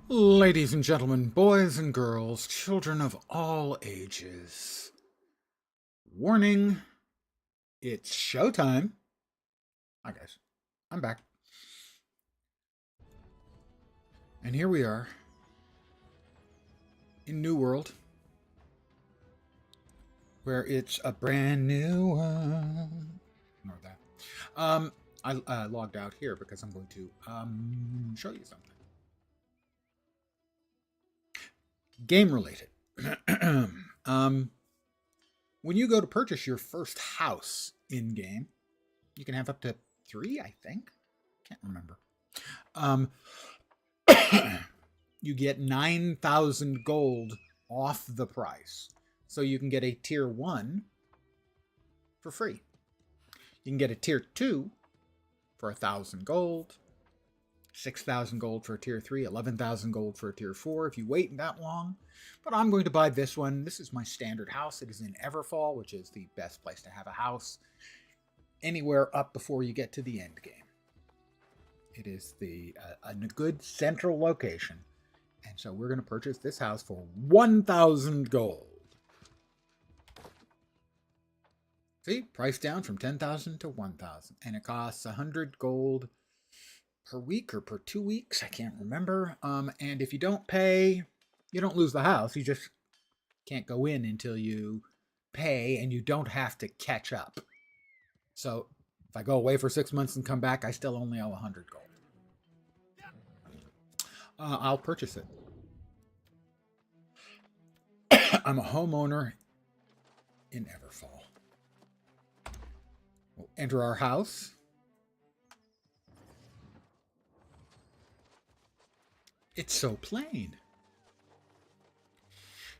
Ladies and gentlemen, boys and girls, children of all ages. Warning, it's showtime. Hi guys, I'm back. And here we are in New World, where it's a brand new one. Ignore that. I logged out here because I'm going to show you something. Game related. When you go to purchase your first house in game, you can have up to 3, I think. Can't remember. You get 9,000 gold off the price. So you can get a tier 1 for free. You can get a tier 2 for 1,000 gold, 6,000 gold for a tier 3, 11,000 gold for a tier 4 if you wait that long. But I'm going to buy this one. This is my standard house. It is in Everfall, which is the best place to have a house anywhere up before you get to the end game. It is a good central location. And so we're going to purchase this house for 1,000 gold. See, price down from 10,000 to 1,000. And it costs 100 gold per week or per 2 weeks. I can't remember. And if you don't pay, you don't lose the house. You just can't go in until you pay, and you don't have to catch up. So if I go away for 6 months and come back, I still only owe 100 gold. I'll purchase it. I'm a homeowner in Everfall. We'll enter our house. It's so plain.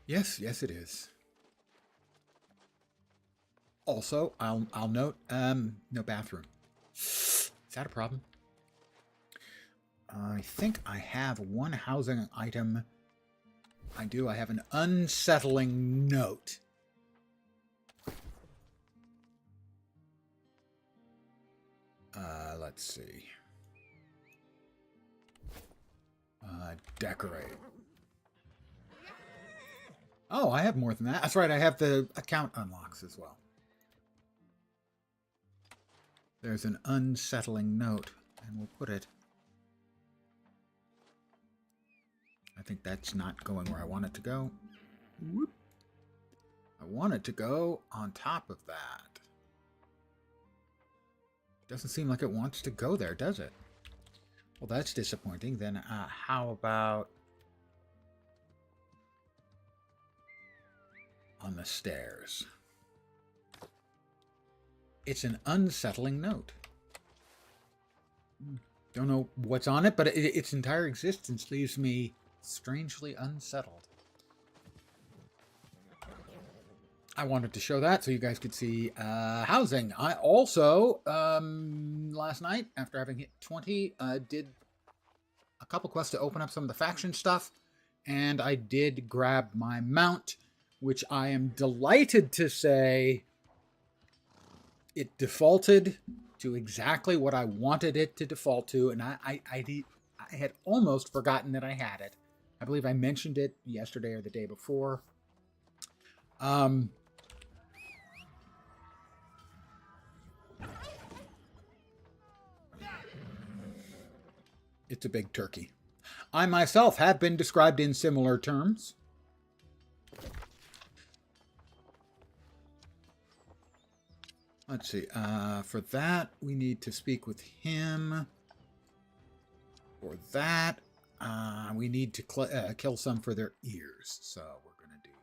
Yes, it is. Also, I'll note, no bathroom. Is that a problem? I think I have one housing item. I do. I have an unsettling note. Let's see. Decorate. Oh, I have more than that. That's right. I have the account unlocks as well. There's an unsettling note, and we'll put it. I think that's not going where I want it to go. Whoop. I want it to go on top of that. Doesn't seem like it wants to go there, does it? Well, that's disappointing. Then how about on the stairs? It's an unsettling note. Don't know what's on it, but its entire existence leaves me strangely unsettled. I wanted to show that so you guys could see housing. I also, last night, after having hit 20, did a couple quests to open up some of the faction stuff, and I did grab my mount, which I am delighted to say it defaulted to exactly what I wanted it to default to, and I had almost forgotten that I had it. I believe I mentioned it yesterday or the day before. It's a big turkey. I myself have been described in similar terms. Let's see. For that, we need to speak with him. For that, we need to kill some for their ears. So we're going to do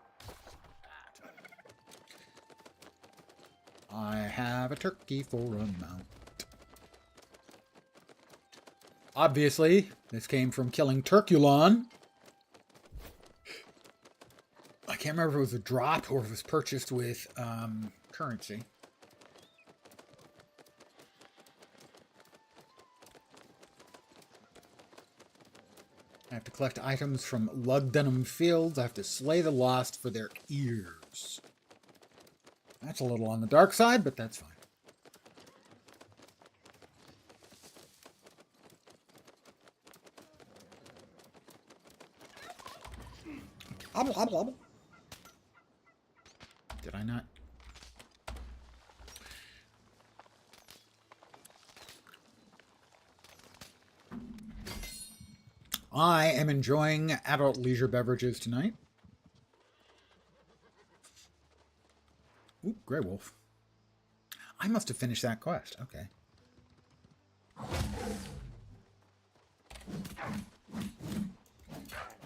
that. I have a turkey for a mount. Obviously, this came from killing Turkulon. I can't remember if it was a drop or if it was purchased with currency. I have to collect items from Lugdunum Fields. I have to slay the lost for their ears. That's a little on the dark side, but that's fine. Did I not? I am enjoying adult leisure beverages tonight. Ooh, Grey Wolf. I must have finished that quest. Okay.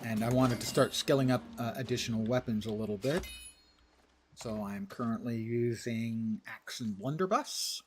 And I wanted to start skilling up additional weapons a little bit. So I'm currently using Axe and Blunderbuss.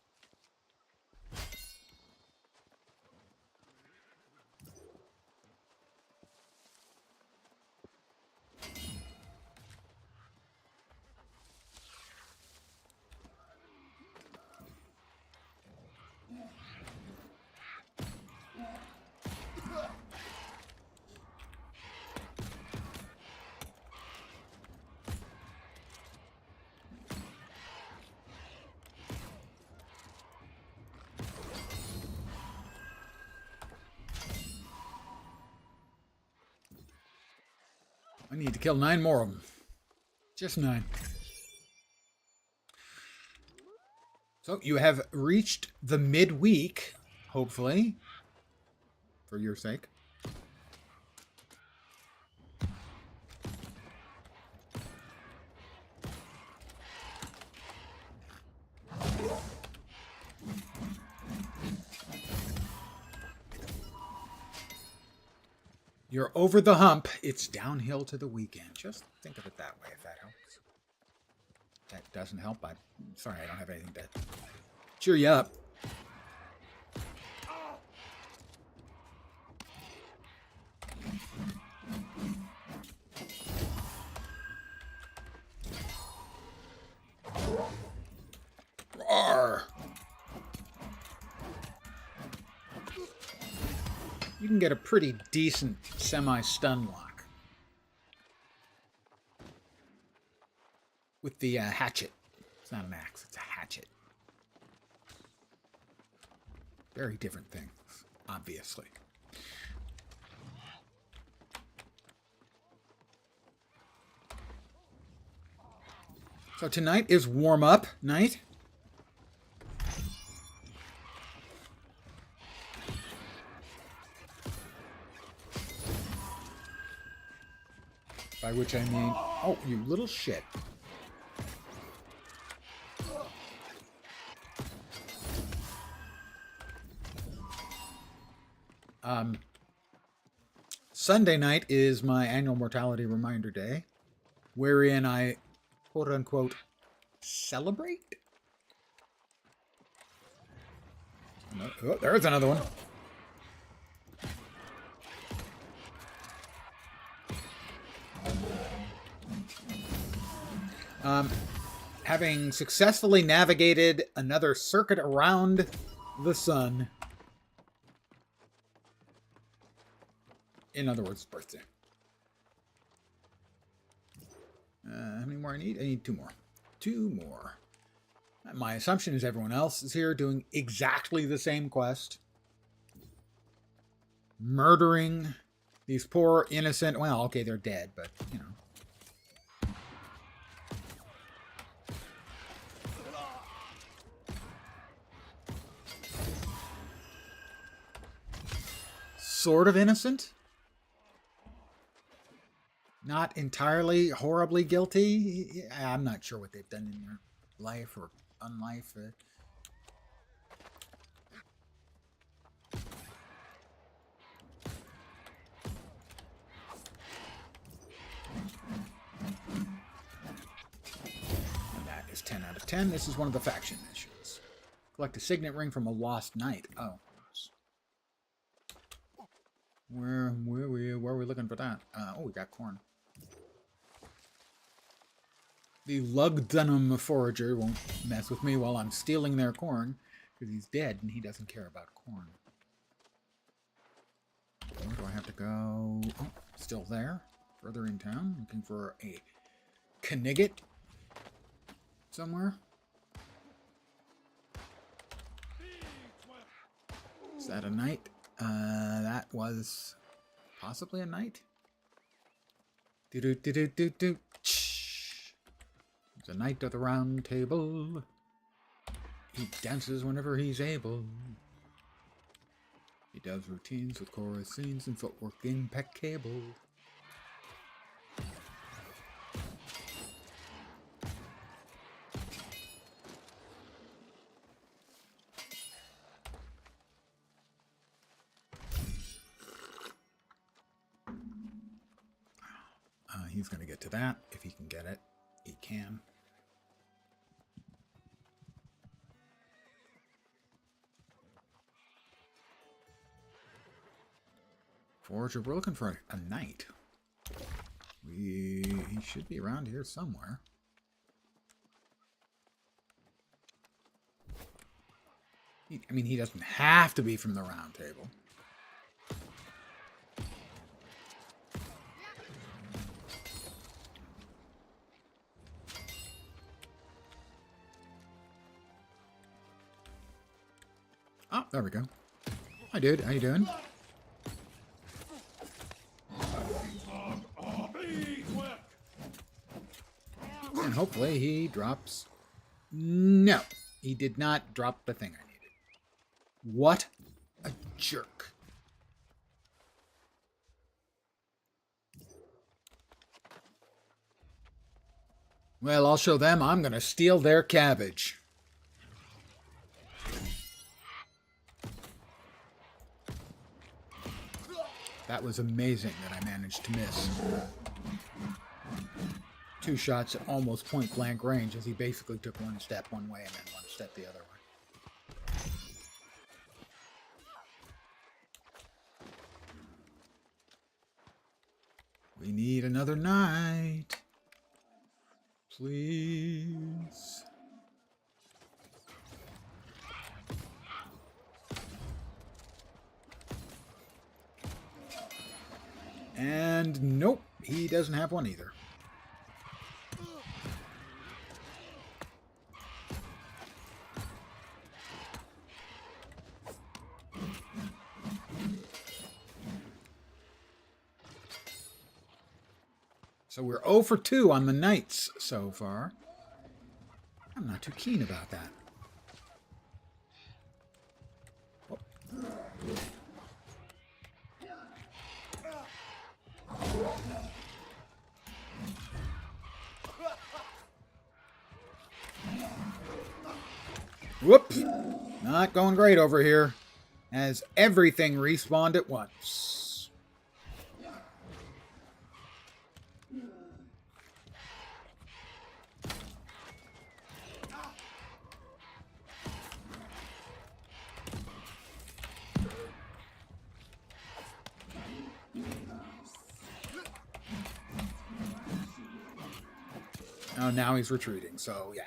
I need to kill 9 more of them. Just 9. So you have reached the midweek, hopefully, for your sake. You're over the hump. It's downhill to the weekend. Just think of it that way, if that helps. That doesn't help. I'm sorry, I don't have anything to cheer you up. Roar! You can get a pretty decent semi-stun lock with the hatchet. It's not an axe, it's a hatchet. Very different things, obviously. So tonight is warm-up night. By which I mean, oh, you little shit. Sunday night is my annual mortality reminder day, wherein I, quote unquote, celebrate. Oh, there's another one. Having successfully navigated another circuit around the sun. In other words, birthday. How many more I need? I need 2 more. 2 more. My assumption is everyone else is here doing exactly the same quest. Murdering these poor innocent... Well, okay, they're dead, but, you know. Sort of innocent. Not entirely horribly guilty. I'm not sure what they've done in their life or unlife. And that is 10 out of 10. This is one of the faction missions. Collect a signet ring from a lost knight. Oh. Where are we looking for that? Oh, we got corn. The Lugdunum forager won't mess with me while I'm stealing their corn, because he's dead and he doesn't care about corn. Where do I have to go? Oh, still there. Further in town, looking for a Knigget somewhere. Is that a knight? That was possibly a knight. Do-do-do-do-do-do. He's a knight of the round table. He dances whenever he's able. He does routines with chorus scenes and footwork impeccable. He's going to get to that. If he can get it, he can. Forager, we're looking for a knight. He should be around here somewhere. I mean, he doesn't have to be from the round table. Oh, there we go. Hi, dude. How you doing? And hopefully he drops... No, he did not drop the thing I needed. What a jerk. Well, I'll show them I'm going to steal their cabbage. That was amazing that I managed to miss. 2 shots at almost point blank range as he basically took 1 step one way and then 1 step the other way. We need another knight. Please. And nope, he doesn't have one either. So we're 0 for 2 on the knights so far. I'm not too keen about that. Oh. Whoops! Not going great over here, as everything respawned at once. Oh, now he's retreating, so yeah.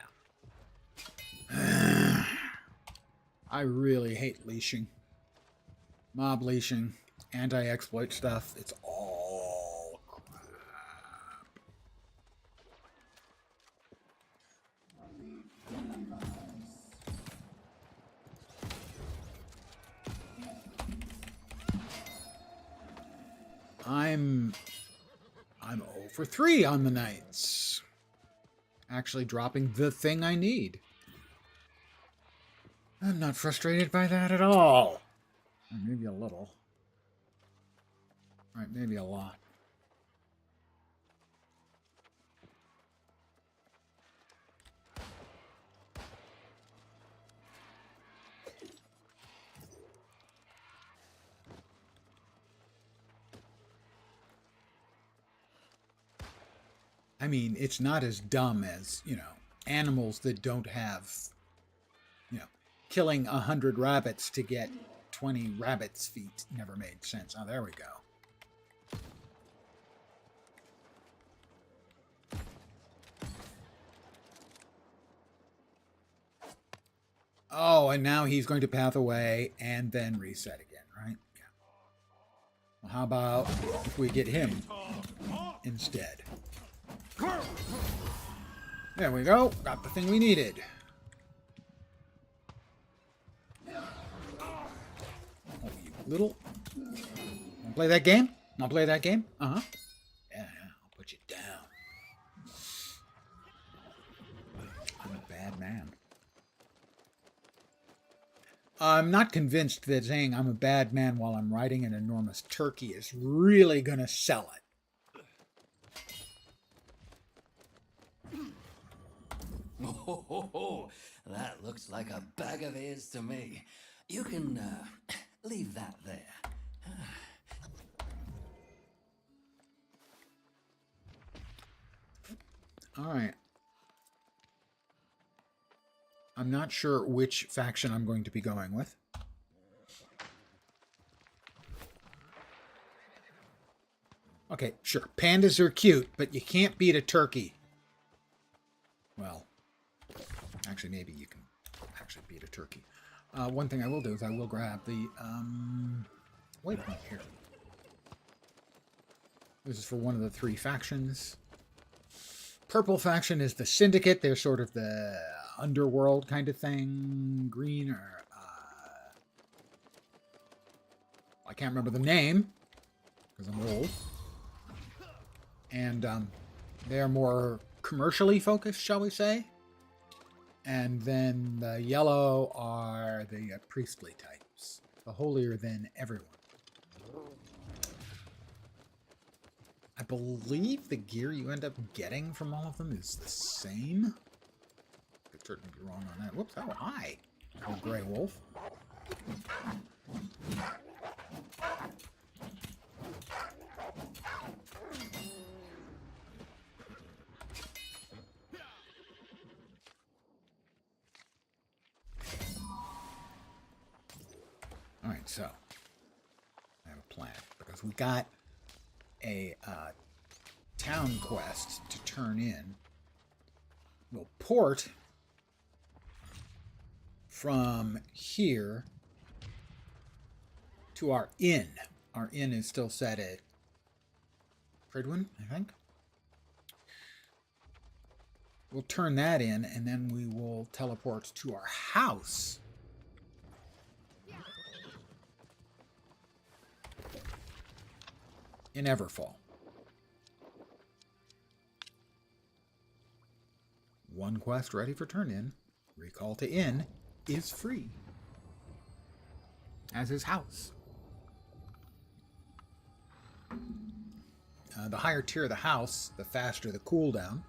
I really hate leashing. Mob leashing, anti-exploit stuff, it's all crap. I'm 0 for 3 on the knights. Actually dropping the thing I need. I'm not frustrated by that at all. Or maybe a little. Right, maybe a lot. I mean, it's not as dumb as, animals that don't have, killing 100 rabbits to get 20 rabbits' feet never made sense. Oh, there we go. Oh, and now he's going to path away and then reset again, right? Yeah. Well, how about if we get him instead? There we go. Got the thing we needed. Oh, you little... Wanna play that game? Wanna play that game? Uh-huh. Yeah, I'll put you bad man. I'm not convinced that saying I'm a bad man while I'm riding an enormous turkey is really going to sell it. Oh, that looks like a bag of ears to me. You can leave that there. All right. I'm not sure which faction I'm going to be going with. Okay, sure. Pandas are cute, but you can't beat a turkey. Well, actually, maybe you can actually beat a turkey. One thing I will do is I will grab the waypoint here. This is for one of the 3 factions. Purple faction is the Syndicate. They're sort of the underworld kind of thing. Green or I can't remember the name because I'm old. And they're more commercially focused, shall we say. And then the yellow are the priestly types, the holier than everyone. I believe the gear you end up getting from all of them is the same. Could certainly be wrong on that. Whoops, oh, hi, old gray wolf. All right, so I have a plan because we got a town quest to turn in. We'll port from here to our inn. Our inn is still set at Pridwin, I think. We'll turn that in, and then we will teleport to our house. In Everfall. One quest ready for turn-in. Recall to inn is free. As is house. The higher tier of the house, the faster the cooldown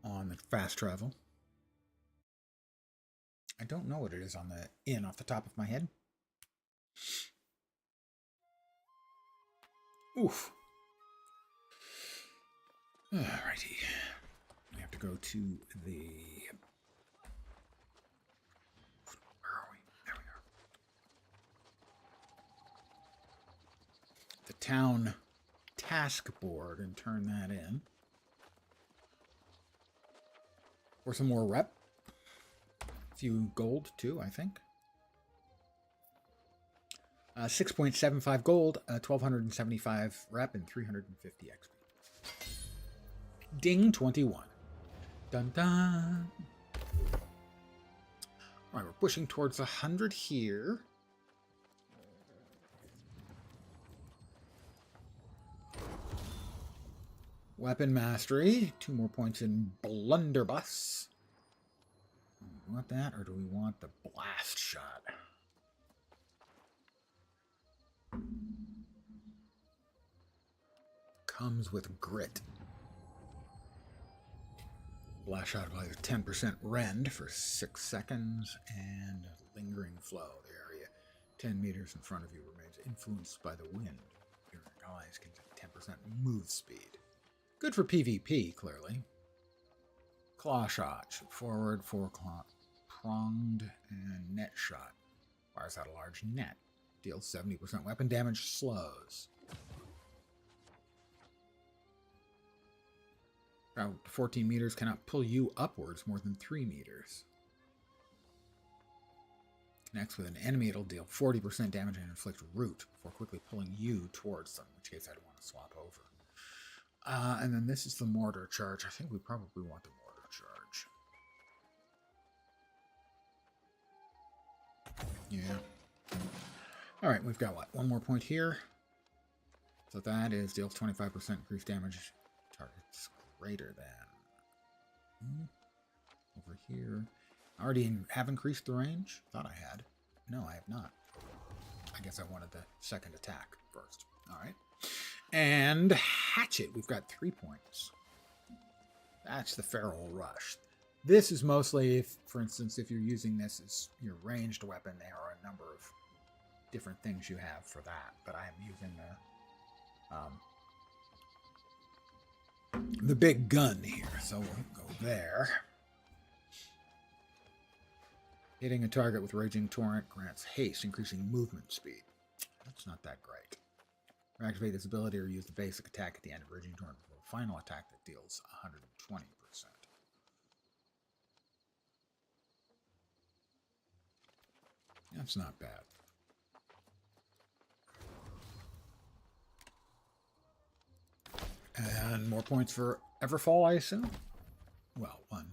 on the fast travel. I don't know what it is on the inn off the top of my head. Oof. Alrighty. We have to go to the... Where are we? There we are. The town task board and turn that in. For some more rep. A few gold too, I think. 6.75 gold, 1,275 rep, and 350 XP. Ding 21. Dun dun. Alright, we're pushing towards 100 here. Weapon mastery. 2 more points in blunderbuss. Do we want that, or do we want the blast shot? Comes with grit. Blast shot applies a 10% rend for 6 seconds, and lingering flow. The area 10 meters in front of you remains influenced by the wind. Your allies can get 10% move speed. Good for PvP, clearly. Claw shot. Shoot forward, 4 claw. Pronged and net shot. Fires out a large net. Deals 70% weapon damage, slows. About 14 meters cannot pull you upwards more than 3 meters. Connects with an enemy, it'll deal 40% damage and inflict root before quickly pulling you towards them, in which case I'd want to swap over. And then this is the mortar charge. I think we probably want the mortar charge. Yeah. Alright, we've got what? 1 more point here. So that is deals 25% increased damage. Targets greater than Over here. I already have increased the range. Thought I had. No, I have not. I guess I wanted the second attack first. All right. And hatchet. We've got 3 points. That's the Feral Rush. This is mostly, if, for instance, if you're using this as your ranged weapon, there are a number of different things you have for that. But I am using the big gun here, so we'll go there. Hitting a target with Raging Torrent grants haste, increasing movement speed. That's not that great. Activate this ability or use the basic attack at the end of Raging Torrent before the final attack that deals 120%. That's not bad. And more points for Everfall, I assume? Well, 1.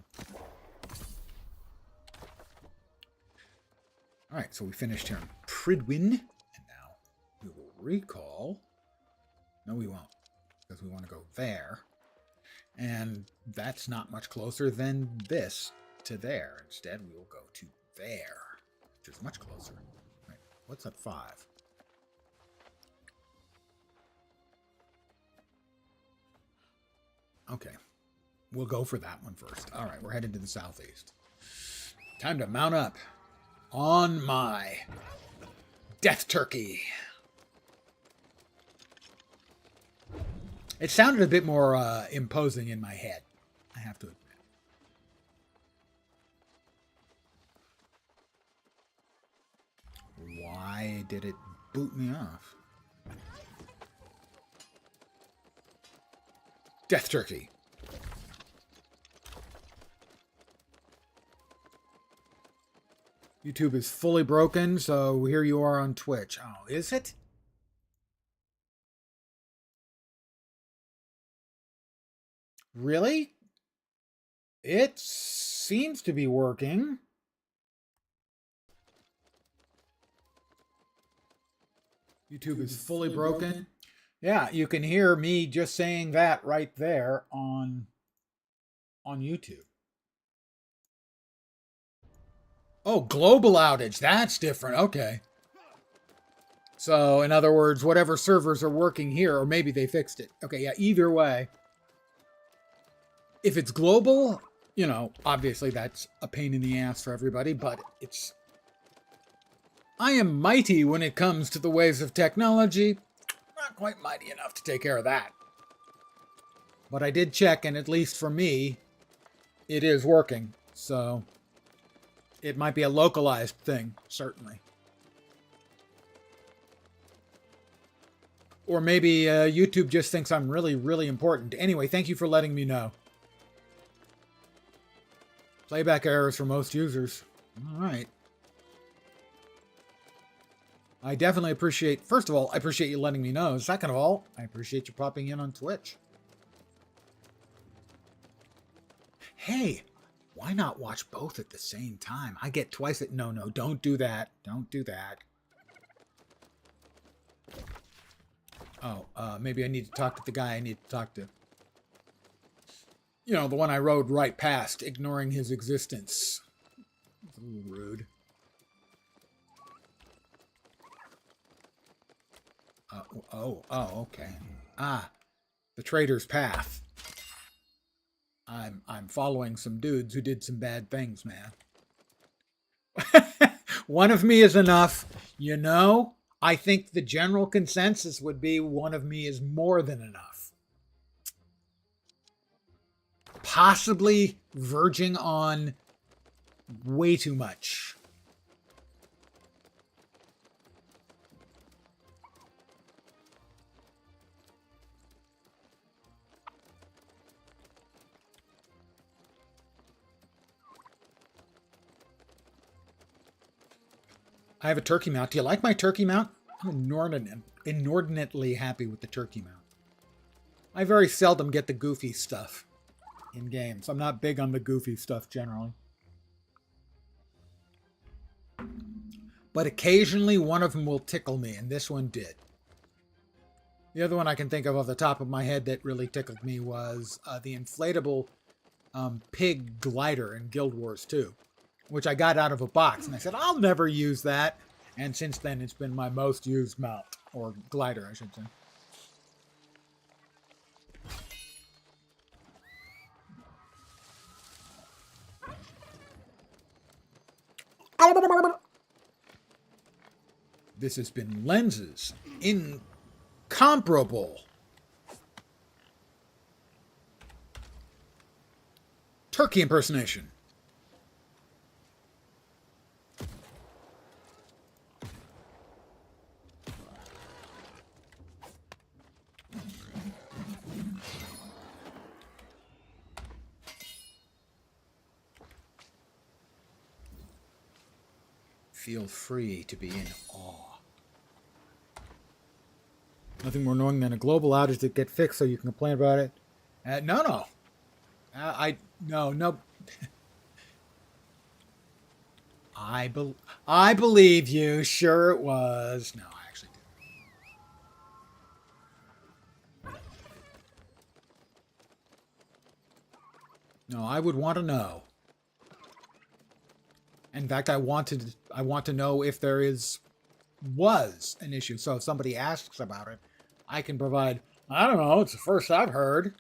Alright, so we finished here in Pridwin. And now we will recall. No, we won't. Because we want to go there. And that's not much closer than this to there. Instead, we will go to there. Which is much closer. Right, what's at 5? Okay. We'll go for that one first. All right, we're headed to the southeast. Time to mount up on my death turkey. It sounded a bit more imposing in my head, I have to admit. Why did it boot me off? Death turkey. YouTube is fully broken, so here you are on Twitch. Oh, is it? Really? It seems to be working. YouTube is fully broken. Yeah, you can hear me just saying that right there on YouTube. Oh, global outage. That's different. Okay. So, in other words, whatever servers are working here, or maybe they fixed it. Okay, yeah, either way. If it's global, you know, obviously that's a pain in the ass for everybody, but it's... I am mighty when it comes to the ways of technology. Not quite mighty enough to take care of that. But I did check, and at least for me, it is working. So, it might be a localized thing, certainly. Or maybe YouTube just thinks I'm really, really important. Anyway, thank you for letting me know. Playback errors for most users. All right. I definitely appreciate, first of all, I appreciate you letting me know. Second of all, I appreciate you popping in on Twitch. Hey, why not watch both at the same time? I get twice at, no, don't do that. Don't do that. Oh, maybe I need to talk to the guy I need to talk to. You know, the one I rode right past, ignoring his existence. It's a little rude. Okay. Ah, the trader's path. I'm following some dudes who did some bad things, man. One of me is enough. You know, I think the general consensus would be one of me is more than enough. Possibly verging on way too much. I have a turkey mount. Do you like my turkey mount? I'm inordinately happy with the turkey mount. I very seldom get the goofy stuff in games. I'm not big on the goofy stuff generally. But occasionally one of them will tickle me, and this one did. The other one I can think of off the top of my head that really tickled me was the inflatable pig glider in Guild Wars 2, which I got out of a box, and I said, I'll never use that. And since then, it's been my most used mount, or glider, I should say. This has been Lenses Incomparable Turkey Impersonation. Feel free to be in awe. Nothing more annoying than a global outage that get fixed so you can complain about it. No. No. I believe you. Sure it was. No, I actually didn't. No, I would want to know. In fact, I want to know if there was an issue. So if somebody asks about it, I can provide, I don't know, it's the first I've heard.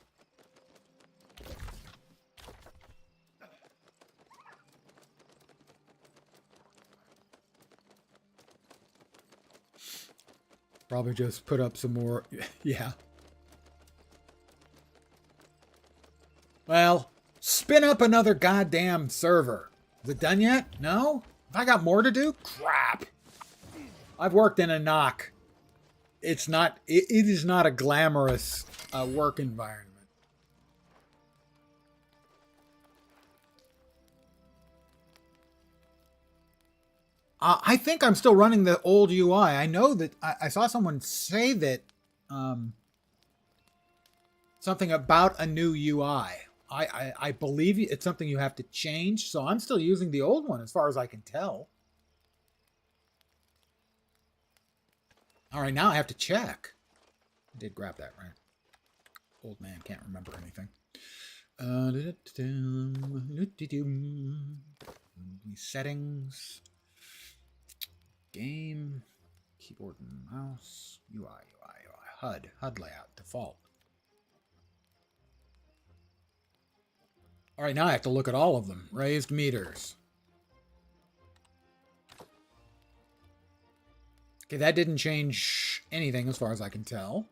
Probably just put up some more, yeah. Well, spin up another goddamn server. Is it done yet? No? Have I got more to do? Crap. I've worked in a knock. It is not a glamorous work environment. I think I'm still running the old UI. I know that I saw someone say that something about a new UI. I believe it's something you have to change, so I'm still using the old one as far as I can tell. All right, now I have to check. I did grab that, right? Old man can't remember anything. Settings. Game. Keyboard and mouse. UI. HUD layout. Default. All right, now I have to look at all of them. Raised meters. Okay, that didn't change anything as far as I can tell.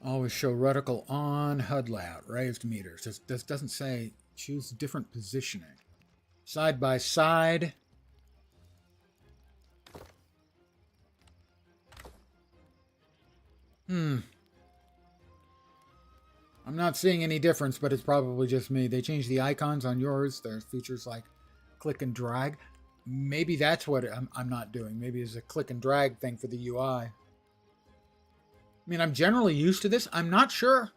Always show reticle on, HUD layout, raised meters. This doesn't say choose different positioning. Side by side. I'm not seeing any difference, but it's probably just me. They changed the icons on yours. There's features like click and drag. Maybe that's what I'm not doing. Maybe it's a click and drag thing for the UI. I mean, I'm generally used to this. I'm not sure.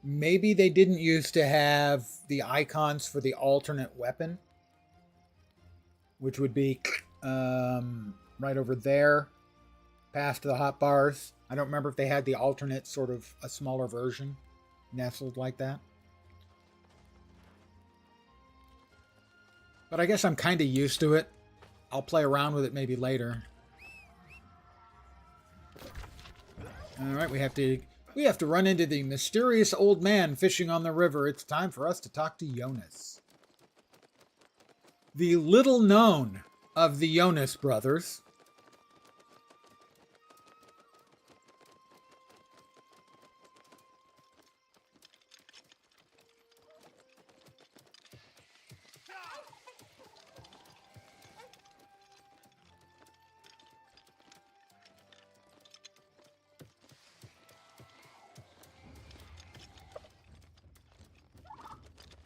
Maybe they didn't used to have the icons for the alternate weapon, which would be right over there, past the hotbars. I don't remember if they had the alternate sort of a smaller version nestled like that. But I guess I'm kind of used to it. I'll play around with it maybe later. All right, we have to run into the mysterious old man fishing on the river. It's time for us to talk to Jonas. The little known of the Jonas brothers.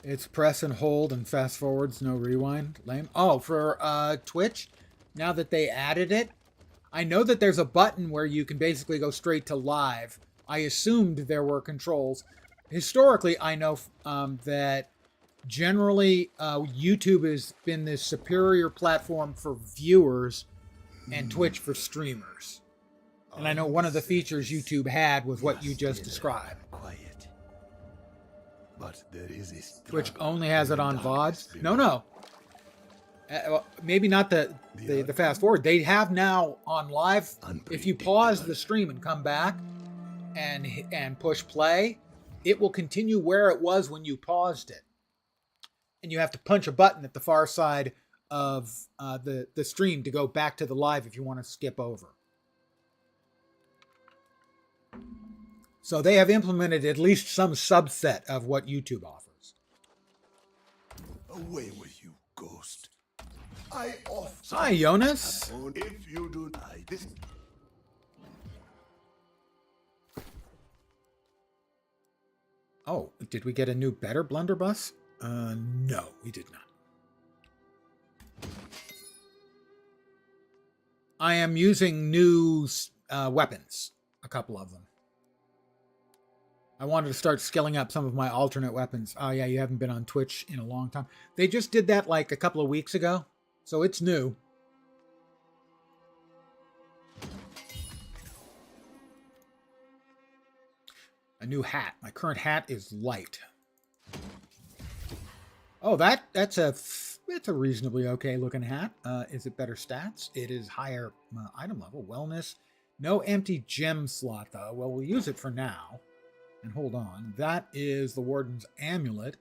It's press and hold and fast forwards, no rewind. Lame. Oh, for Twitch, now that they added it, I know that there's a button where you can basically go straight to live. I assumed there were controls. Historically, I know that generally, YouTube has been the superior platform for viewers and Twitch for streamers. And I know one of the features YouTube had was what you just described. Quiet. But there is a Twitch only has it on VODs. No. Well, maybe not the fast forward. They have now on live. If you pause the stream and come back and push play, it will continue where it was when you paused it. And you have to punch a button at the far side of the stream to go back to the live if you want to skip over. So they have implemented at least some subset of what YouTube offers. Away with you, ghost. I offer. Hi, Jonas. If you do this. Oh, did we get a new better blunderbuss? No, we did not. I am using new weapons, a couple of them. I wanted to start skilling up some of my alternate weapons. Oh yeah, you haven't been on Twitch in a long time. They just did that like a couple of weeks ago, so it's new. A new hat. My current hat is light. Oh, that's a reasonably okay looking hat. Is it better stats? It is higher item level, wellness. No empty gem slot though. Well, we'll use it for now. And hold on, that is the Warden's Amulet.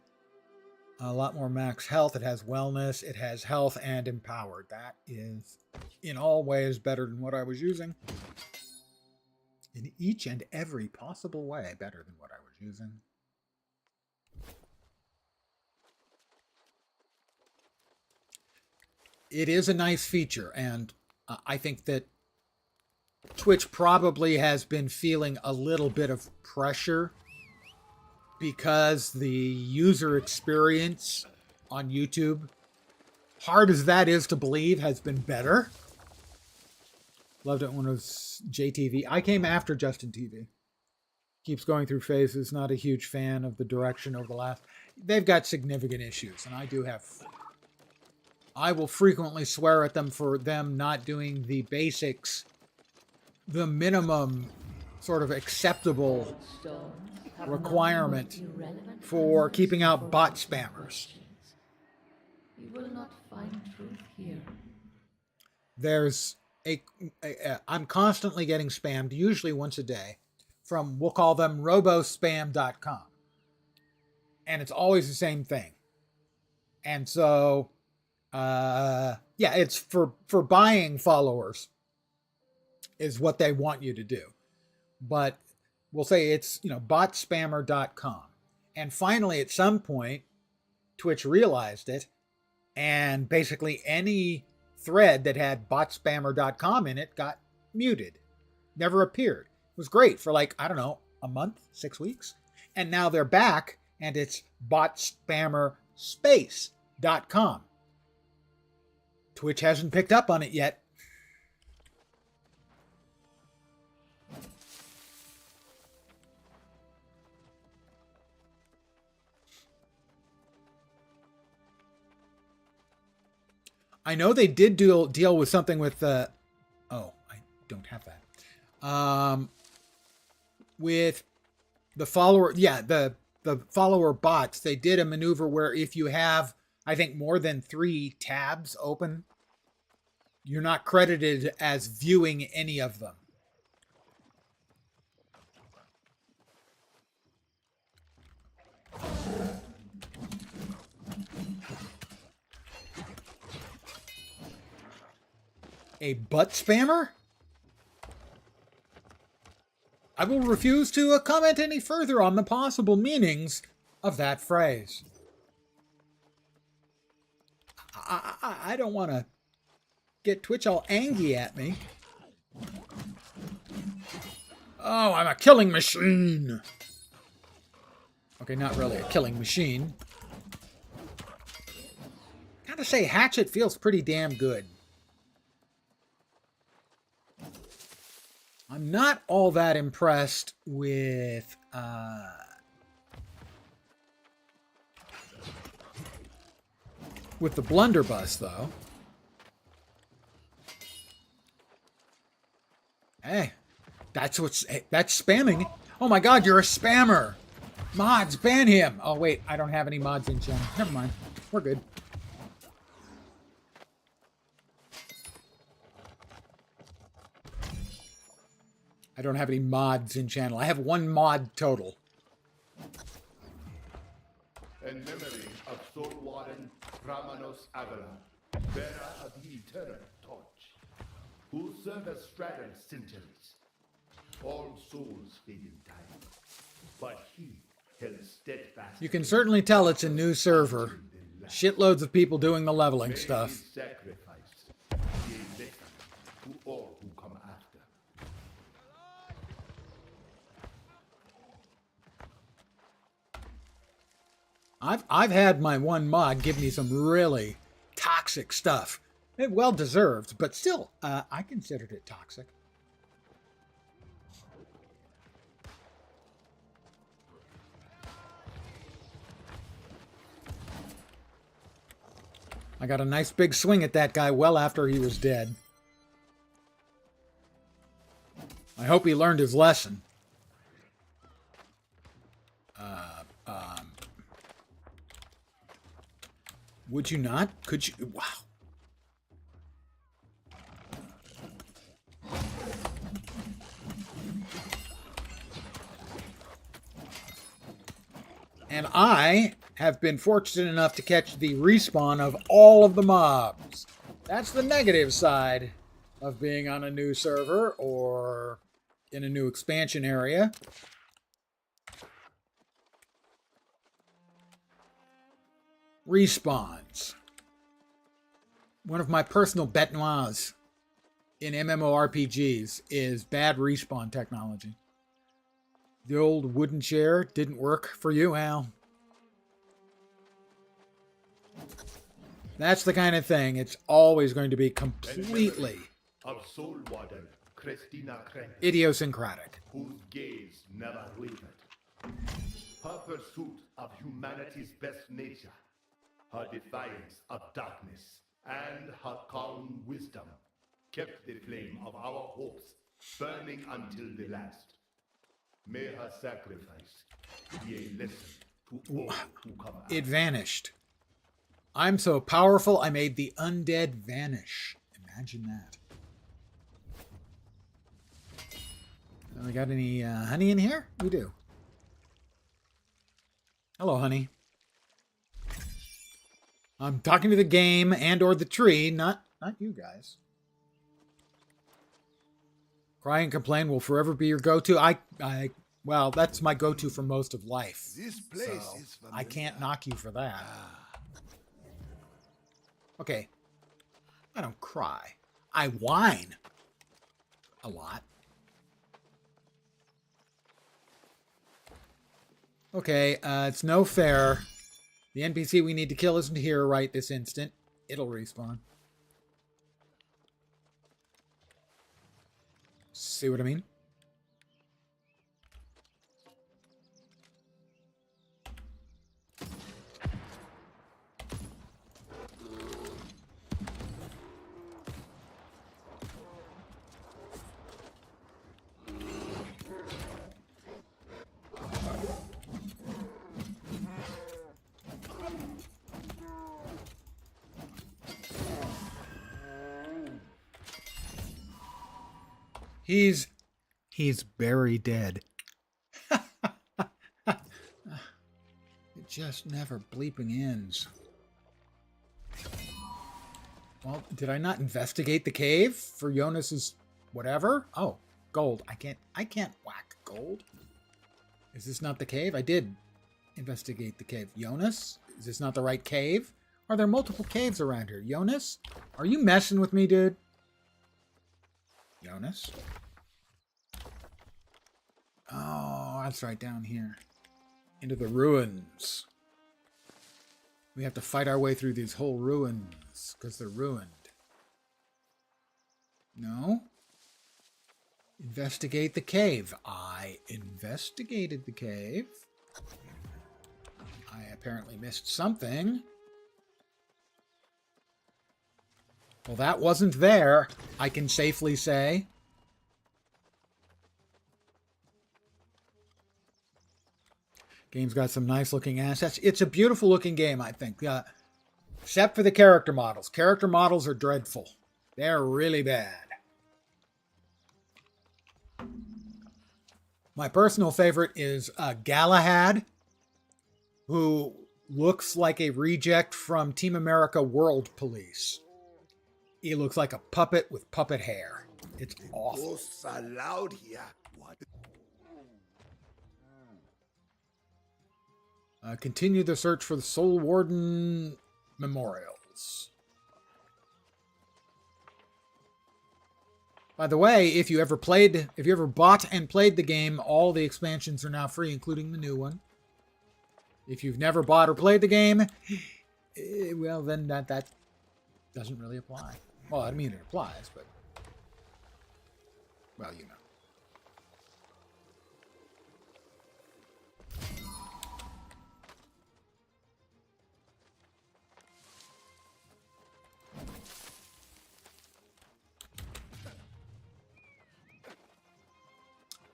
A lot more max health. It has wellness, it has health, and empowered. That is, in all ways, better than what I was using. In each and every possible way, better than what I was using. It is a nice feature, and I think that Twitch probably has been feeling a little bit of pressure because the user experience on YouTube, hard as that is to believe, has been better. Loved it when it was JTV. I came after Justin TV. Keeps going through phases. Not a huge fan of the direction over the last. They've got significant issues, and I do have. I will frequently swear at them for them not doing the basics, the minimum sort of acceptable requirement for keeping out bot spammers. You will not find truth here. There's I'm constantly getting spammed, usually once a day, from, we'll call them robospam.com. And it's always the same thing. And so, yeah, it's for buying followers is what they want you to do. But we'll say it's, botspammer.com. And finally, at some point, Twitch realized it, and basically any thread that had botspammer.com in it got muted. Never appeared. It was great for like, I don't know, a month, 6 weeks. And now they're back, and it's botspammerspace.com. Twitch hasn't picked up on it yet. I know they did deal with something with oh, I don't have that. With the follower, yeah, the follower bots, they did a maneuver where if you have, I think, more than 3 tabs open, you're not credited as viewing any of them. A butt spammer? I will refuse to comment any further on the possible meanings of that phrase. I don't want to get Twitch all angry at me. Oh, I'm a killing machine. Okay, not really a killing machine. Gotta say, Hatchet feels pretty damn good. I'm not all that impressed with With the blunderbuss, though. Hey, that's spamming. Oh my god, you're a spammer. Mods, ban him. Oh wait, I don't have any mods in channel. Never mind. We're good. I don't have any mods in channel. I have 1 mod total. In memory of Soul Warden Ramanos Avila, bearer of the eternal torch, who served as straddled centuries. All souls fade in time, but he held steadfast. You can certainly tell it's a new server. Shitloads of people doing the leveling stuff. Sacrifice be a lesson to all who come after. I've had my 1 mod give me some really toxic stuff. Well deserved, but still, I considered it toxic. I got a nice big swing at that guy well after he was dead. I hope he learned his lesson. Would you not? Could you? Wow. And I have been fortunate enough to catch the respawn of all of the mobs. That's the negative side of being on a new server or in a new expansion area. Respawns. One of my personal bête noirs in MMORPGs is bad respawn technology. The old wooden chair didn't work for you, Al. That's the kind of thing. It's always going to be completely Of Soul Warden Christina Krenk, idiosyncratic. whose gaze never wavered. Her pursuit of humanity's best nature, her defiance of darkness, and her calm wisdom kept the flame of our hopes burning until the last. May her sacrifice be a lesson to all who come after. It vanished. I'm so powerful, I made the undead vanish. Imagine that. We got any honey in here? We do. Hello, honey. I'm talking to the game and or the tree, not you guys. Cry and complain will forever be your go-to. Well, that's my go-to for most of life. This place So is I can't knock you for that. Okay. I don't cry. I whine. A lot. Okay, it's no fair. The NPC we need to kill isn't here right this instant. It'll respawn. See what I mean? He's very dead. It just never bleeping ends. Well, did I not investigate the cave for Jonas's whatever? Oh, gold. I can't whack gold. Is this not the cave? I did investigate the cave. Jonas? Is this not the right cave? Are there multiple caves around here? Jonas? Are you messing with me, dude? Jonas? Oh, that's right, down here. Into the ruins. We have to fight our way through these whole ruins, because they're ruined. No? Investigate the cave. I investigated the cave. I apparently missed something. Well, that wasn't there, I can safely say. Game's got some nice looking assets. It's a beautiful looking game, I think. Except for the character models. Character models are dreadful. They're really bad. My personal favorite is Galahad, who looks like a reject from Team America World Police. He looks like a puppet with puppet hair. It's awful. Ghosts are loud here. What? Continue the search for the Soul Warden memorials. By the way, if you ever bought and played the game, all the expansions are now free, including the new one. If you've never bought or played the game, well, then that doesn't really apply. Well, I mean, it applies, but, well, you know.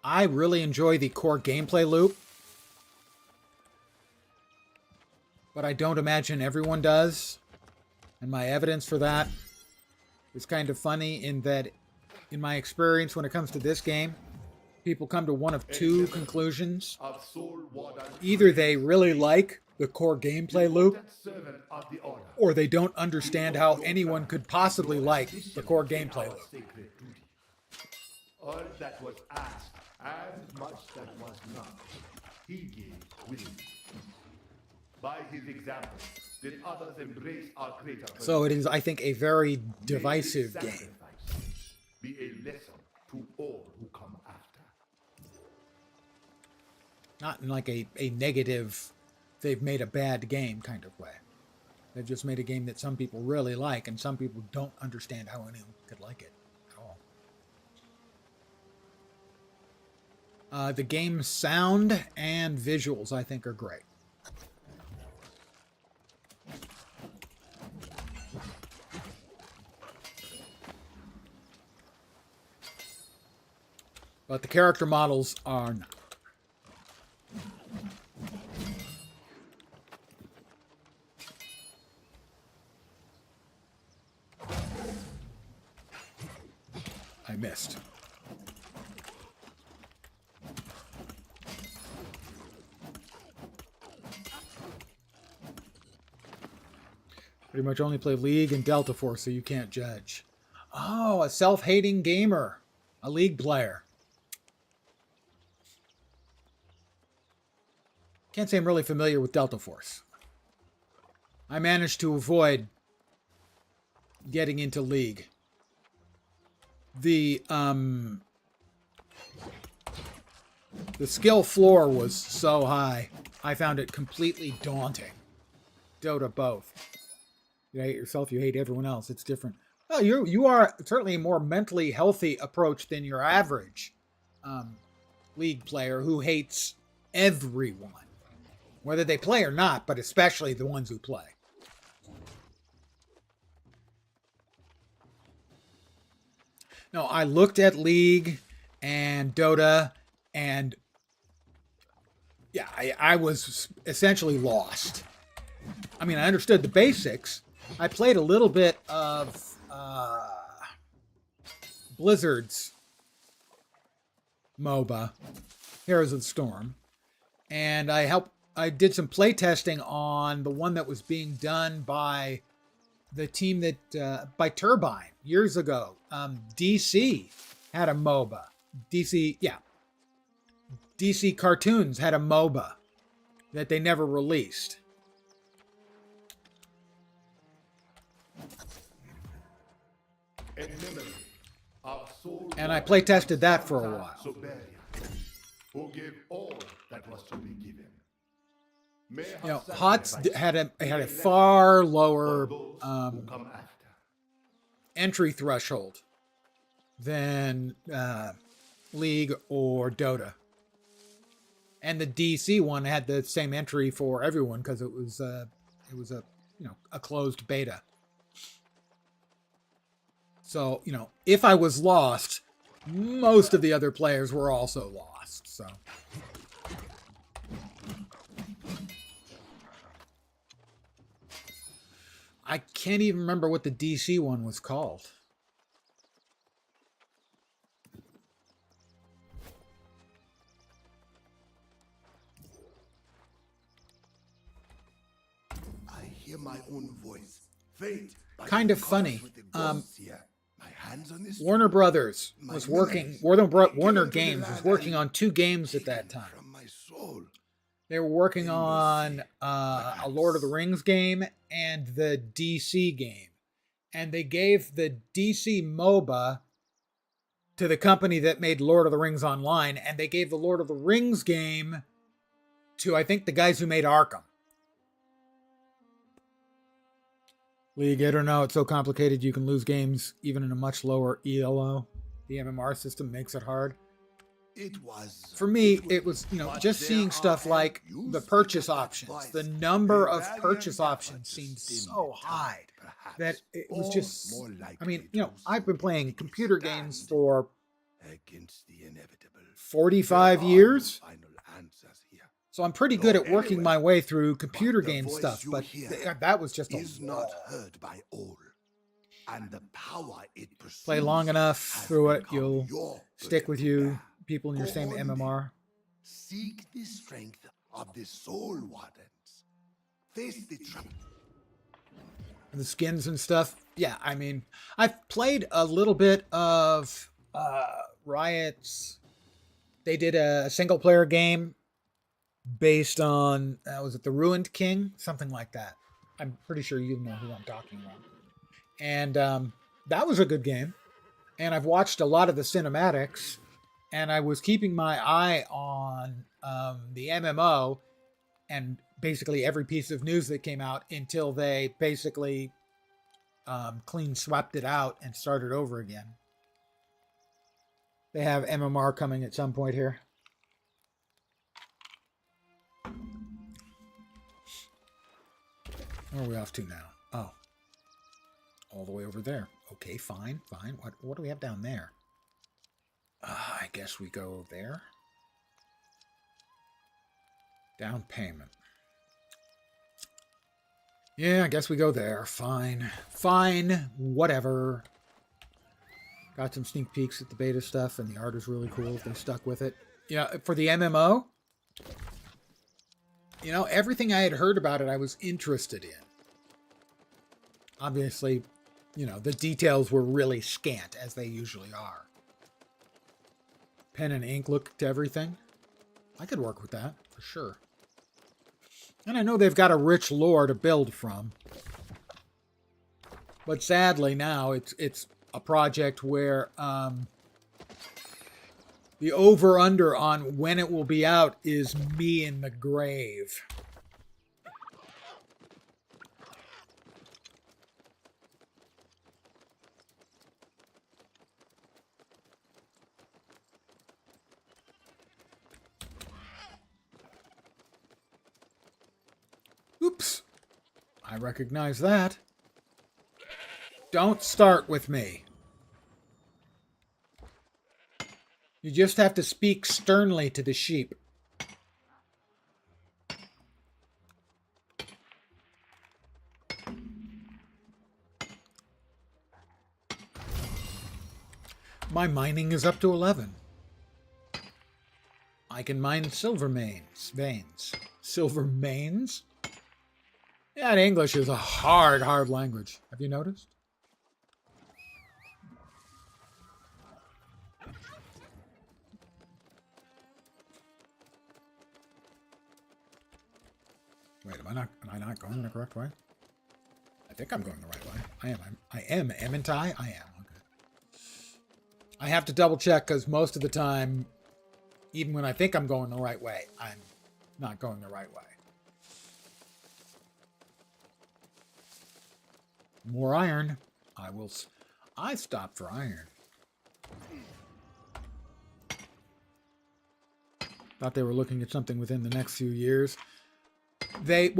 I really enjoy the core gameplay loop, but I don't imagine everyone does. And my evidence for that is kind of funny in that, in my experience when it comes to this game, people come to one of two conclusions. Either they really like the core gameplay loop, or they don't understand how anyone could possibly like the core gameplay loop. All that was asked and much that was not, he gave willingly. By his example, did others embrace our greater purpose? So it is, I think, a very divisive game. Be a lesson to all who come after. Not in like a negative, they've made a bad game kind of way. They've just made a game that some people really like, and some people don't understand how anyone could like it at all. The game's sound and visuals, I think, are great. But the character models are not. I missed. Pretty much only play League and Delta Force, so you can't judge. Oh, a self-hating gamer. A League player. Can't say I'm really familiar with Delta Force. I managed to avoid getting into League. The skill floor was so high, I found it completely daunting. Dota both. You hate yourself, you hate everyone else. It's different. Well, you are certainly a more mentally healthy approach than your average League player who hates everyone. Whether they play or not, but especially the ones who play. No, I looked at League and Dota, and yeah, I was essentially lost. I mean, I understood the basics. I played a little bit of Blizzard's MOBA, Heroes of the Storm, and I did some play testing on the one that was being done by the team that by Turbine years ago. DC had a MOBA. DC Cartoons had a MOBA that they never released. And I play tested that for a while. Who gave all that was to be given. You know, HOTS had a far lower entry threshold than League or Dota, and the DC one had the same entry for everyone because it was a closed beta. So, you know, if I was lost, most of the other players were also lost. So, I can't even remember what the DC one was called. I hear my own voice. Fate. by Kind the of funny. gods with the ghosts here. My hands on this Warner Brothers was working. Warner Games was working on 2 games at that time. From my soul. They were working on a Lord of the Rings game and the DC game. And they gave the DC MOBA to the company that made Lord of the Rings Online. And they gave the Lord of the Rings game to, I think, the guys who made Arkham. League, I don't know. It's so complicated you can lose games even in a much lower ELO. The MMR system makes it hard. It was. For me, it was, you know, just seeing stuff like the purchase options. The number of purchase options seemed so high that it was just, I mean, you know, I've been playing computer games for Against the inevitable. 45 years. Final answers here. So I'm pretty good at working my way through computer game stuff, but that was just a Is not heard by all. And the power it pursues play long enough has through it, become you'll your stick with burden you, to bear. people in your same Go on, MMR. Seek the strength of the soul wardens. Face the trap. The skins and stuff. Yeah, I mean, I've played a little bit of Riot's. They did a single player game based on, was it The Ruined King? Something like that. I'm pretty sure you know who I'm talking about. And that was a good game. And I've watched a lot of the cinematics. And I was keeping my eye on the MMO and basically every piece of news that came out until they basically clean swept it out and started over again. They have MMR coming at some point here. Where are we off to now? Oh. All the way over there. Okay, fine, fine. What do we have down there? I guess we go there. Down payment. Yeah, I guess we go there. Fine. Fine. Whatever. Got some sneak peeks at the beta stuff, and the art is really cool if they stuck with it. Yeah, for the MMO, you know, everything I had heard about it, I was interested in. Obviously, you know, the details were really scant, as they usually are. Pen and ink look to everything. I could work with that, for sure. And I know they've got a rich lore to build from. But sadly now, it's a project where the over-under on when it will be out is me in the grave. Oops. I recognize that. Don't start with me. You just have to speak sternly to the sheep. My mining is up to 11. I can mine silver veins. Silver mains? Yeah, English is a hard language. Have you noticed? Wait, am I not going the correct way? I think I'm going the right way. I am, amn't I? I am. Okay. I have to double check because most of the time, even when I think I'm going the right way, I'm not going the right way. More iron. I stopped for iron. Thought they were looking at something within the next few years. They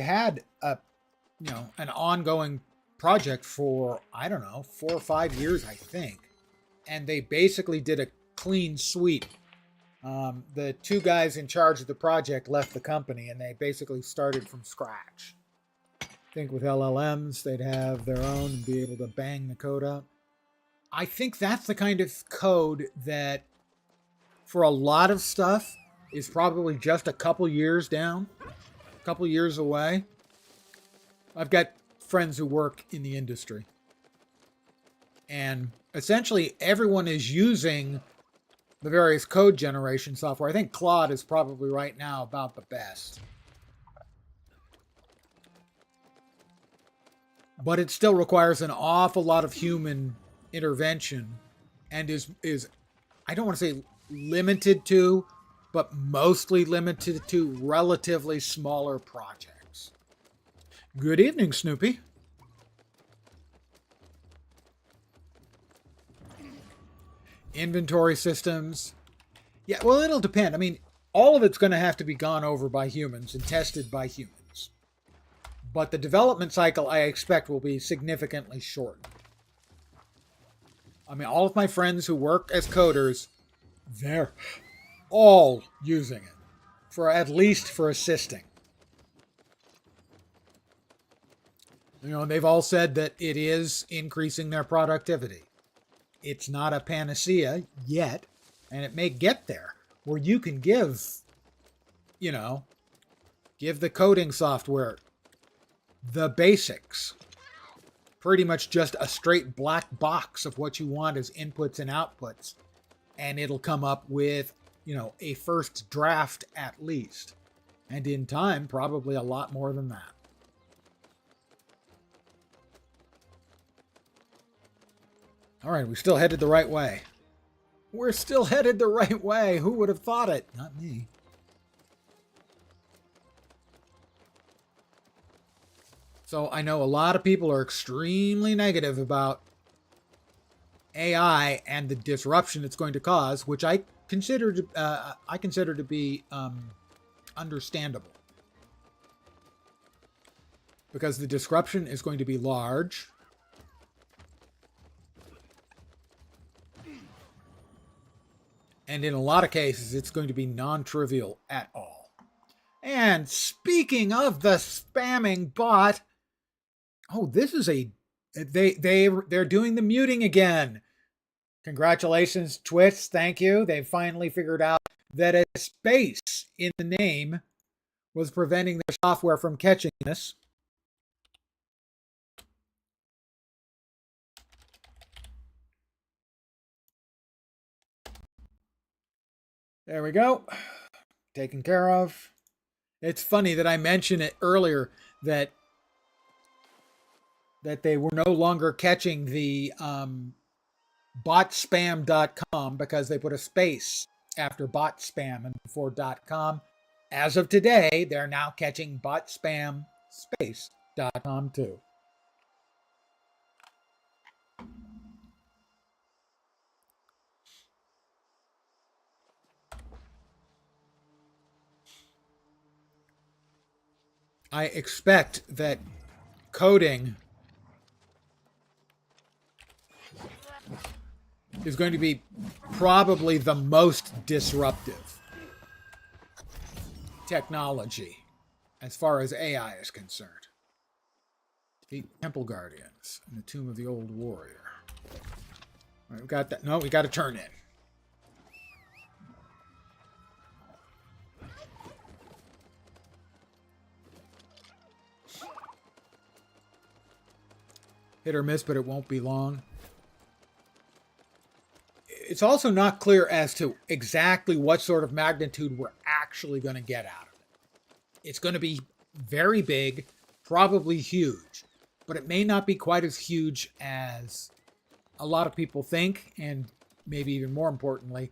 had a, an ongoing project for, I don't know, 4 or 5 years, I think. And they basically did a clean sweep. The 2 guys in charge of the project left the company, and they basically started from scratch. I think with LLMs, they'd have their own and be able to bang the code up. I think that's the kind of code that, for a lot of stuff, is probably just a couple years down, a couple years away. I've got friends who work in the industry. And essentially, everyone is using the various code generation software. I think Claude is probably right now about the best. But it still requires an awful lot of human intervention and is I don't want to say limited to, but mostly limited to relatively smaller projects. Good evening, Snoopy. Inventory systems. Yeah, well, it'll depend. I mean, all of it's going to have to be gone over by humans and tested by humans. But the development cycle, I expect, will be significantly shortened. I mean, all of my friends who work as coders, they're all using it, for at least for assisting. You know, they've all said that it is increasing their productivity. It's not a panacea yet, and it may get there, where you can give the coding software the basics. Pretty much just a straight black box of what you want as inputs and outputs. And it'll come up with, a first draft at least. And in time, probably a lot more than that. All right, we still headed the right way. We're still headed the right way. Who would have thought it? Not me. So I know a lot of people are extremely negative about AI and the disruption it's going to cause, which I consider to be understandable, because the disruption is going to be large. And in a lot of cases, it's going to be non-trivial at all. And speaking of the spamming bot, this is they're doing the muting again. Congratulations, Twitch. Thank you. They finally figured out that a space in the name was preventing the software from catching this. There we go. Taken care of. It's funny that I mentioned it earlier that they were no longer catching the botspam.com because they put a space after botspam and before .com. As of today, they're now catching botspam space.com too. I expect that coding is going to be probably the most disruptive technology as far as AI is concerned. Defeat Temple Guardians in the Tomb of the Old Warrior. All right, we got that. No, we got to turn in. Hit or miss, but it won't be long. It's also not clear as to exactly what sort of magnitude we're actually going to get out of it. It's going to be very big, probably huge, but it may not be quite as huge as a lot of people think, and maybe even more importantly,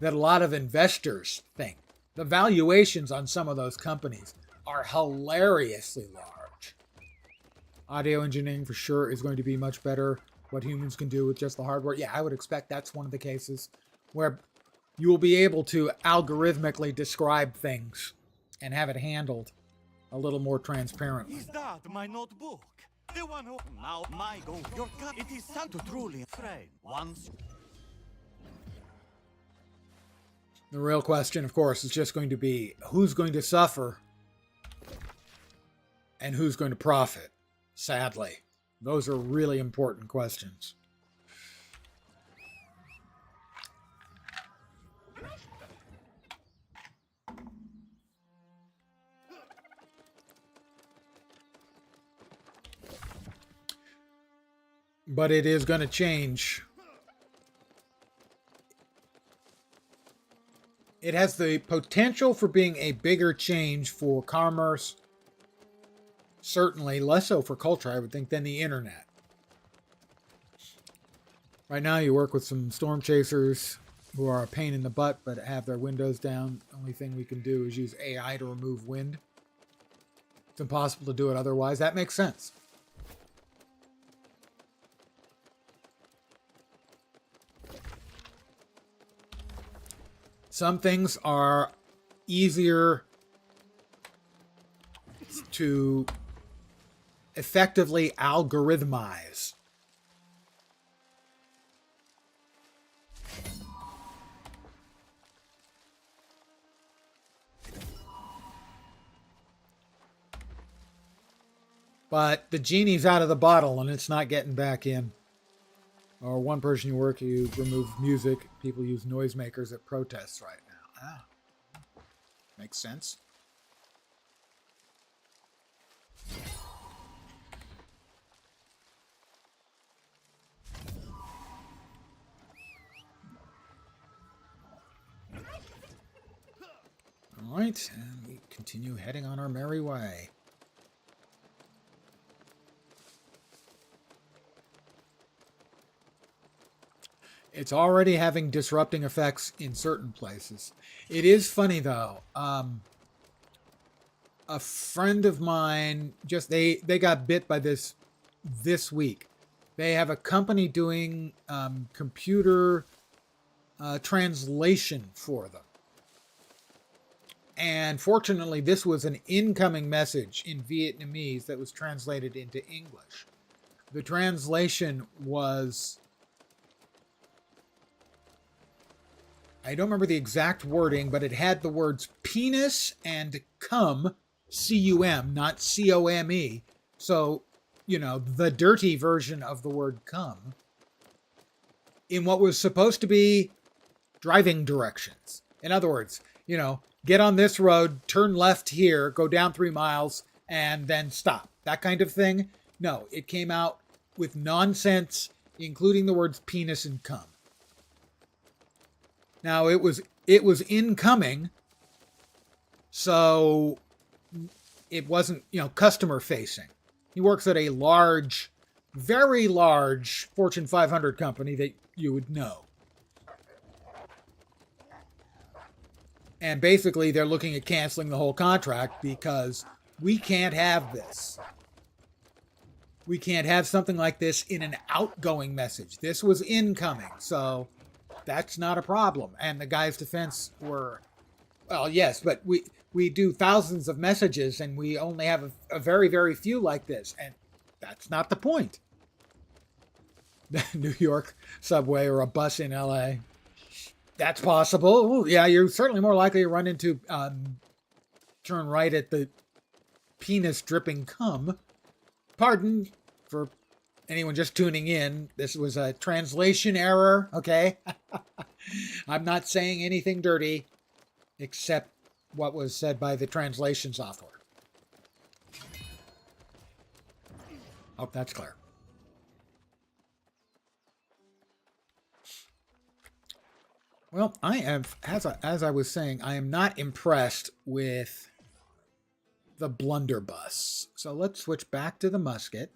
that a lot of investors think. The valuations on some of those companies are hilariously large. Audio engineering for sure is going to be much better. What humans can do with just the hardware. Yeah, I would expect that's one of the cases where you will be able to algorithmically describe things and have it handled a little more transparently. Is that my notebook? The one who now my go. Your cut. It is sad to truly afraid. Once. The real question, of course, is just going to be who's going to suffer and who's going to profit, sadly. Those are really important questions. But it is going to change. It has the potential for being a bigger change for commerce. Certainly less so for culture, I would think, than the internet. Right now you work with some storm chasers who are a pain in the butt but have their windows down. The only thing we can do is use AI to remove wind. It's impossible to do it otherwise. That makes sense. Some things are easier to effectively algorithmize. But the genie's out of the bottle and it's not getting back in. Or one person you work, you remove music. People use noisemakers at protests right now. Ah, makes sense. All right, and we continue heading on our merry way. It's already having disrupting effects in certain places. It is funny though. A friend of mine they got bit by this week. They have a company doing computer translation for them. And fortunately, this was an incoming message in Vietnamese that was translated into English. The translation was, I don't remember the exact wording, but it had the words penis and cum, C-U-M, not C-O-M-E. So, you know, the dirty version of the word cum in what was supposed to be driving directions. In other words, you know, get on this road, turn left here, go down 3 miles, and then stop. That kind of thing. No, it came out with nonsense, including the words penis and cum. Now, it was incoming, so it wasn't, you know, customer facing. He works at a large, very large Fortune 500 company that you would know. And basically, they're looking at canceling the whole contract because we can't have this. We can't have something like this in an outgoing message. This was incoming, so that's not a problem. And the guy's defense were, well, yes, but we do thousands of messages and we only have a very, very few like this. And that's not the point. New York subway or a bus in LA. That's possible. Ooh, yeah, you're certainly more likely to run into, turn right at the penis dripping cum. Pardon for anyone just tuning in. This was a translation error, okay? I'm not saying anything dirty except what was said by the translation software. Hope that's clear. Well, I have, as I was saying, I am not impressed with the blunderbuss. So let's switch back to the musket.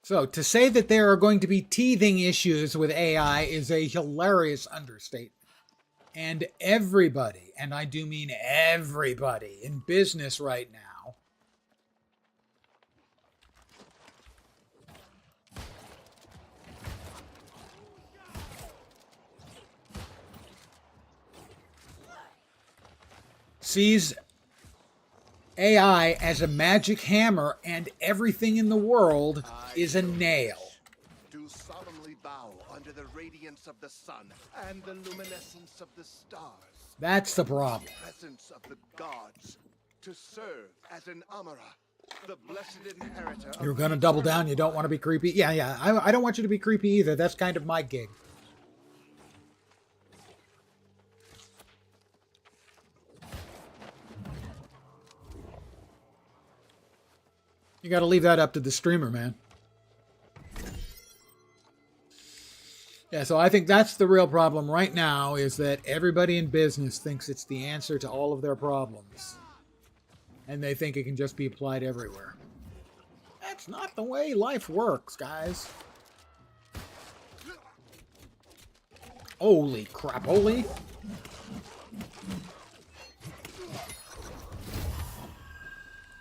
So to say that there are going to be teething issues with AI is a hilarious understatement. And everybody, and I do mean everybody in business right now, sees AI as a magic hammer and everything in the world is a nail. Do solemnly bow under the radiance of the sun and the luminescence of the stars. That's the problem. Presence of the gods to serve as an Amara, the blessed inheritor. You're going to double down. You don't want to be creepy. Yeah. I don't want you to be creepy either. That's kind of my gig. You got to leave that up to the streamer, man. Yeah, so I think that's the real problem right now, is that everybody in business thinks it's the answer to all of their problems. And they think it can just be applied everywhere. That's not the way life works, guys. Holy crap, holy.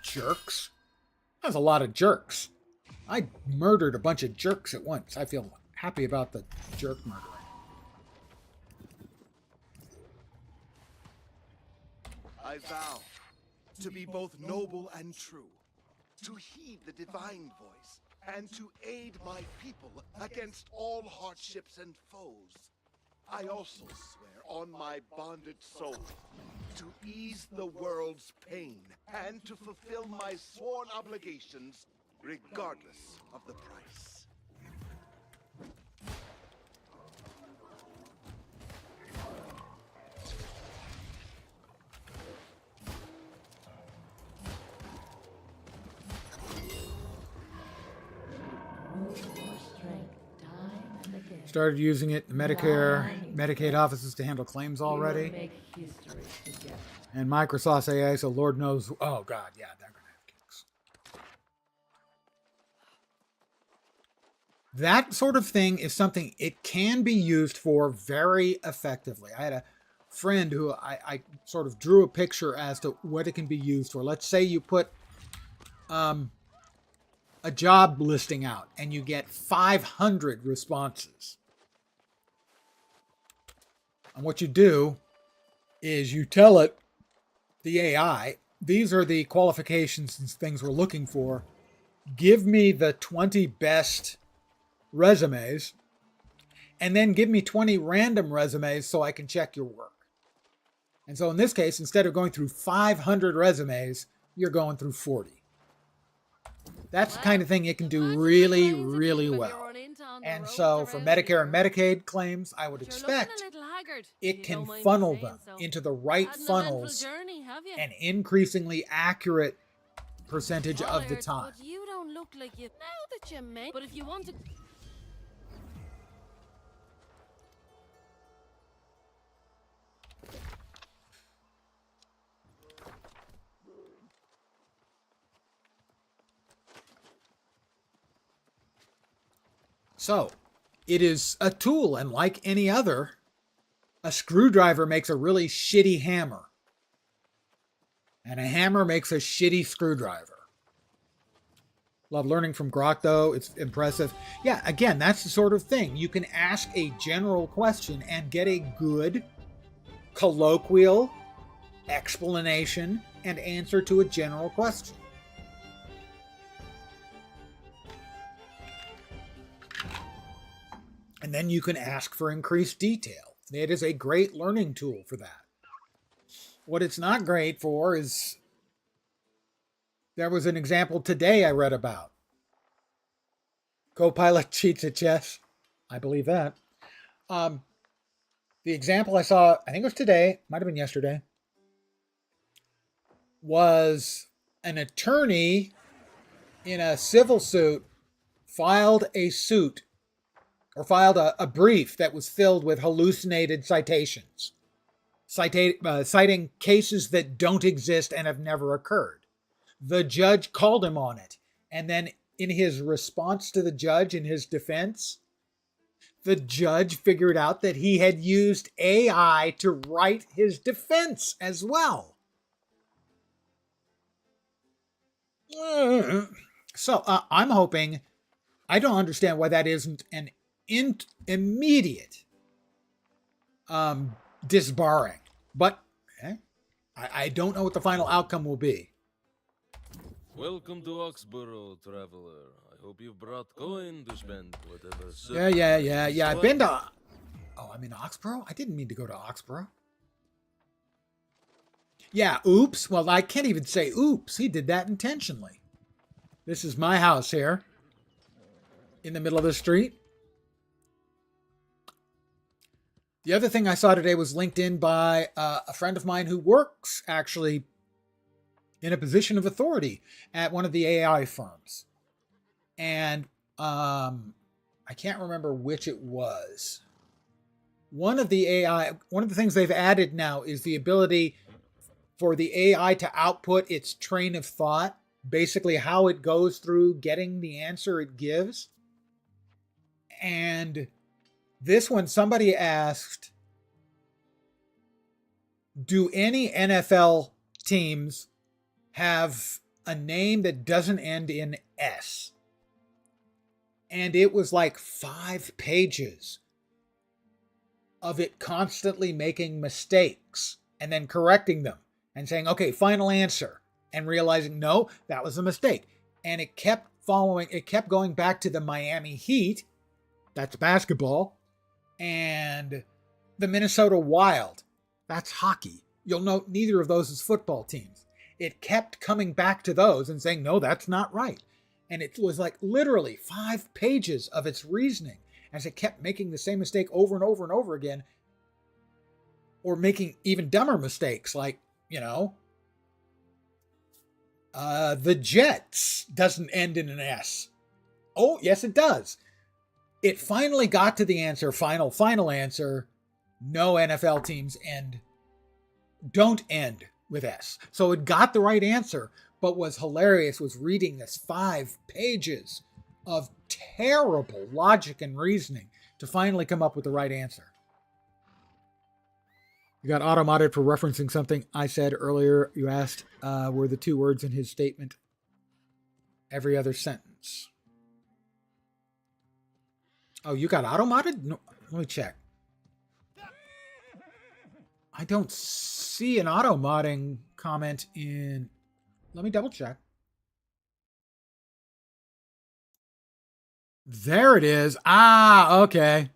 Jerks. That's a lot of jerks. I murdered a bunch of jerks at once. I feel happy about the jerk murdering. I vow to be both noble and true, to heed the divine voice, and to aid my people against all hardships and foes. I also swear on my bonded soul to ease the world's pain and to fulfill my sworn obligations regardless of the price. Started using it in Medicare, Medicaid offices to handle claims already. And Microsoft AI, so Lord knows. Oh, God, yeah, they're going to have kicks. That sort of thing is something it can be used for very effectively. I had a friend who I sort of drew a picture as to what it can be used for. Let's say you put a job listing out and you get 500 responses. And what you do is you tell it, the AI, these are the qualifications and things we're looking for. Give me the 20 best resumes, and then give me 20 random resumes so I can check your work. And so in this case, instead of going through 500 resumes, you're going through 40. That's the kind of thing it can do really, really well. And so for Medicare and Medicaid claims, I would expect it can funnel them into the right funnels an increasingly accurate percentage of the time. But you don't look like you know that you may. But if you want to. So, it is a tool, and like any other, a screwdriver makes a really shitty hammer. And a hammer makes a shitty screwdriver. Love learning from Grok, though. It's impressive. Yeah, again, that's the sort of thing. You can ask a general question and get a good, colloquial explanation and answer to a general question. And then you can ask for increased detail. It is a great learning tool for that. What it's not great for is, there was an example today I read about. Copilot cheats at chess. I believe that. The example I saw, I think it was today, might have been yesterday, was an attorney in a civil suit filed a suit or filed a brief that was filled with hallucinated citations, citing cases that don't exist and have never occurred. The judge called him on it, and then in his response to the judge in his defense, the judge figured out that he had used AI to write his defense as well. So I'm hoping, I don't understand why that isn't an immediate disbarring, but I don't know what the final outcome will be. Welcome to Oxborough, traveler. I hope you've brought coin to spend whatever. Yeah. I've been to. Oh, I'm in Oxborough? I didn't mean to go to Oxborough. Yeah, oops. Well, I can't even say oops. He did that intentionally. This is my house here. In the middle of the street. The other thing I saw today was linked in by a friend of mine who works actually in a position of authority at one of the AI firms. And I can't remember which it was. One of the things they've added now is the ability for the AI to output its train of thought, basically how it goes through getting the answer it gives. And this one, somebody asked, do any NFL teams have a name that doesn't end in S? And it was like 5 pages of it constantly making mistakes and then correcting them and saying, okay, final answer, and realizing, no, that was a mistake. And it kept going back to the Miami Heat, that's basketball, and the Minnesota Wild, that's hockey. You'll note neither of those is football teams. It kept coming back to those and saying, no, that's not right. And it was like literally 5 pages of its reasoning as it kept making the same mistake over and over and over again, or making even dumber mistakes like, the Jets doesn't end in an S. Oh, yes, it does. It finally got to the answer, final answer. No NFL teams don't end with S. So it got the right answer, but was hilarious was reading this 5 pages of terrible logic and reasoning to finally come up with the right answer. You got auto-modded for referencing something I said earlier. You asked, were the 2 words in his statement every other sentence? Oh, you got auto-modded? No, let me check. I don't see an auto-modding comment in... Let me double check. There it is. Ah, okay.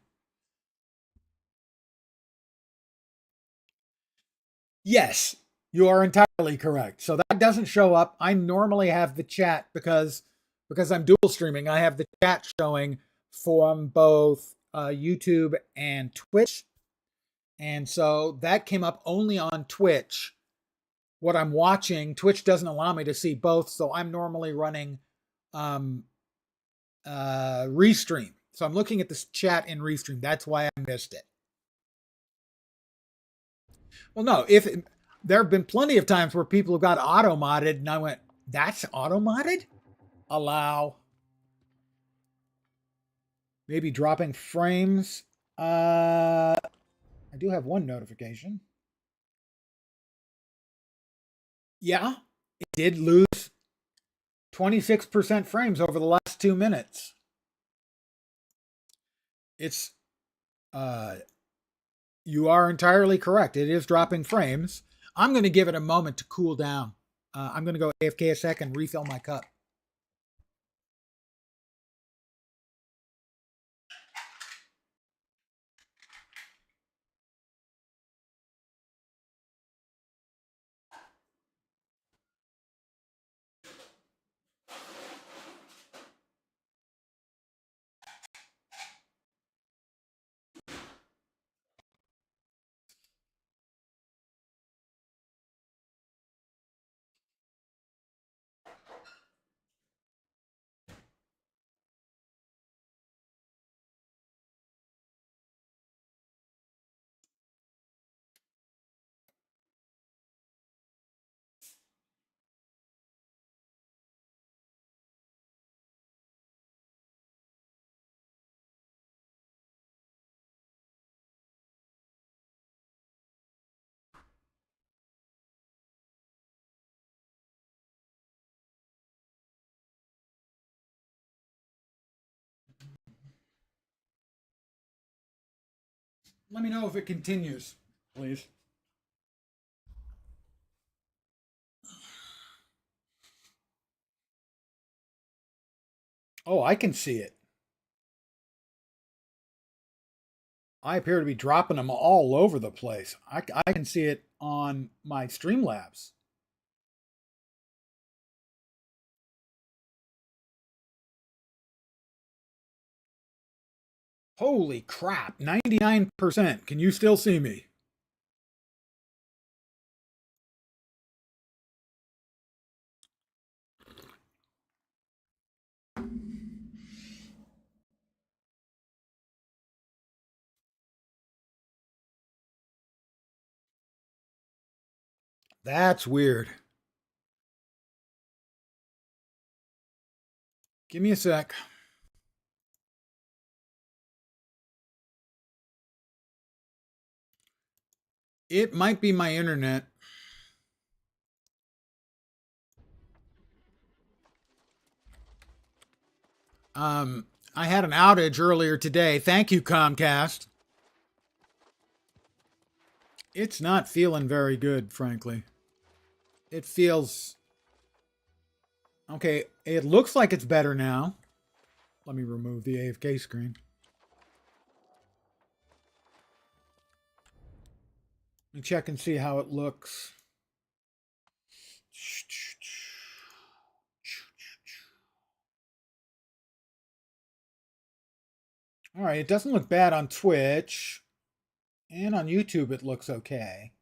Yes, you are entirely correct. So that doesn't show up. I normally have the chat because I'm dual streaming. I have the chat showing from both YouTube and Twitch. And so that came up only on Twitch. What I'm watching, Twitch doesn't allow me to see both. So I'm normally running Restream. So I'm looking at this chat in Restream. That's why I missed it. Well, no, there have been plenty of times where people have got auto-modded and I went, that's auto-modded? Allow. Maybe dropping frames. I do have one notification. Yeah, it did lose 26% frames over the last 2 minutes. It's, you are entirely correct. It is dropping frames. I'm going to give it a moment to cool down. I'm going to go AFK a sec and refill my cup. Let me know if it continues, please. Oh, I can see it. I appear to be dropping them all over the place. I can see it on my Streamlabs. Holy crap, 99%. Can you still see me? That's weird. Give me a sec. It might be my internet. I had an outage earlier today. Thank you, Comcast. It's not feeling very good, frankly. It feels... Okay, it looks like it's better now. Let me remove the AFK screen. Let me check and see how it looks. All right, it doesn't look bad on Twitch. And on YouTube, it looks okay.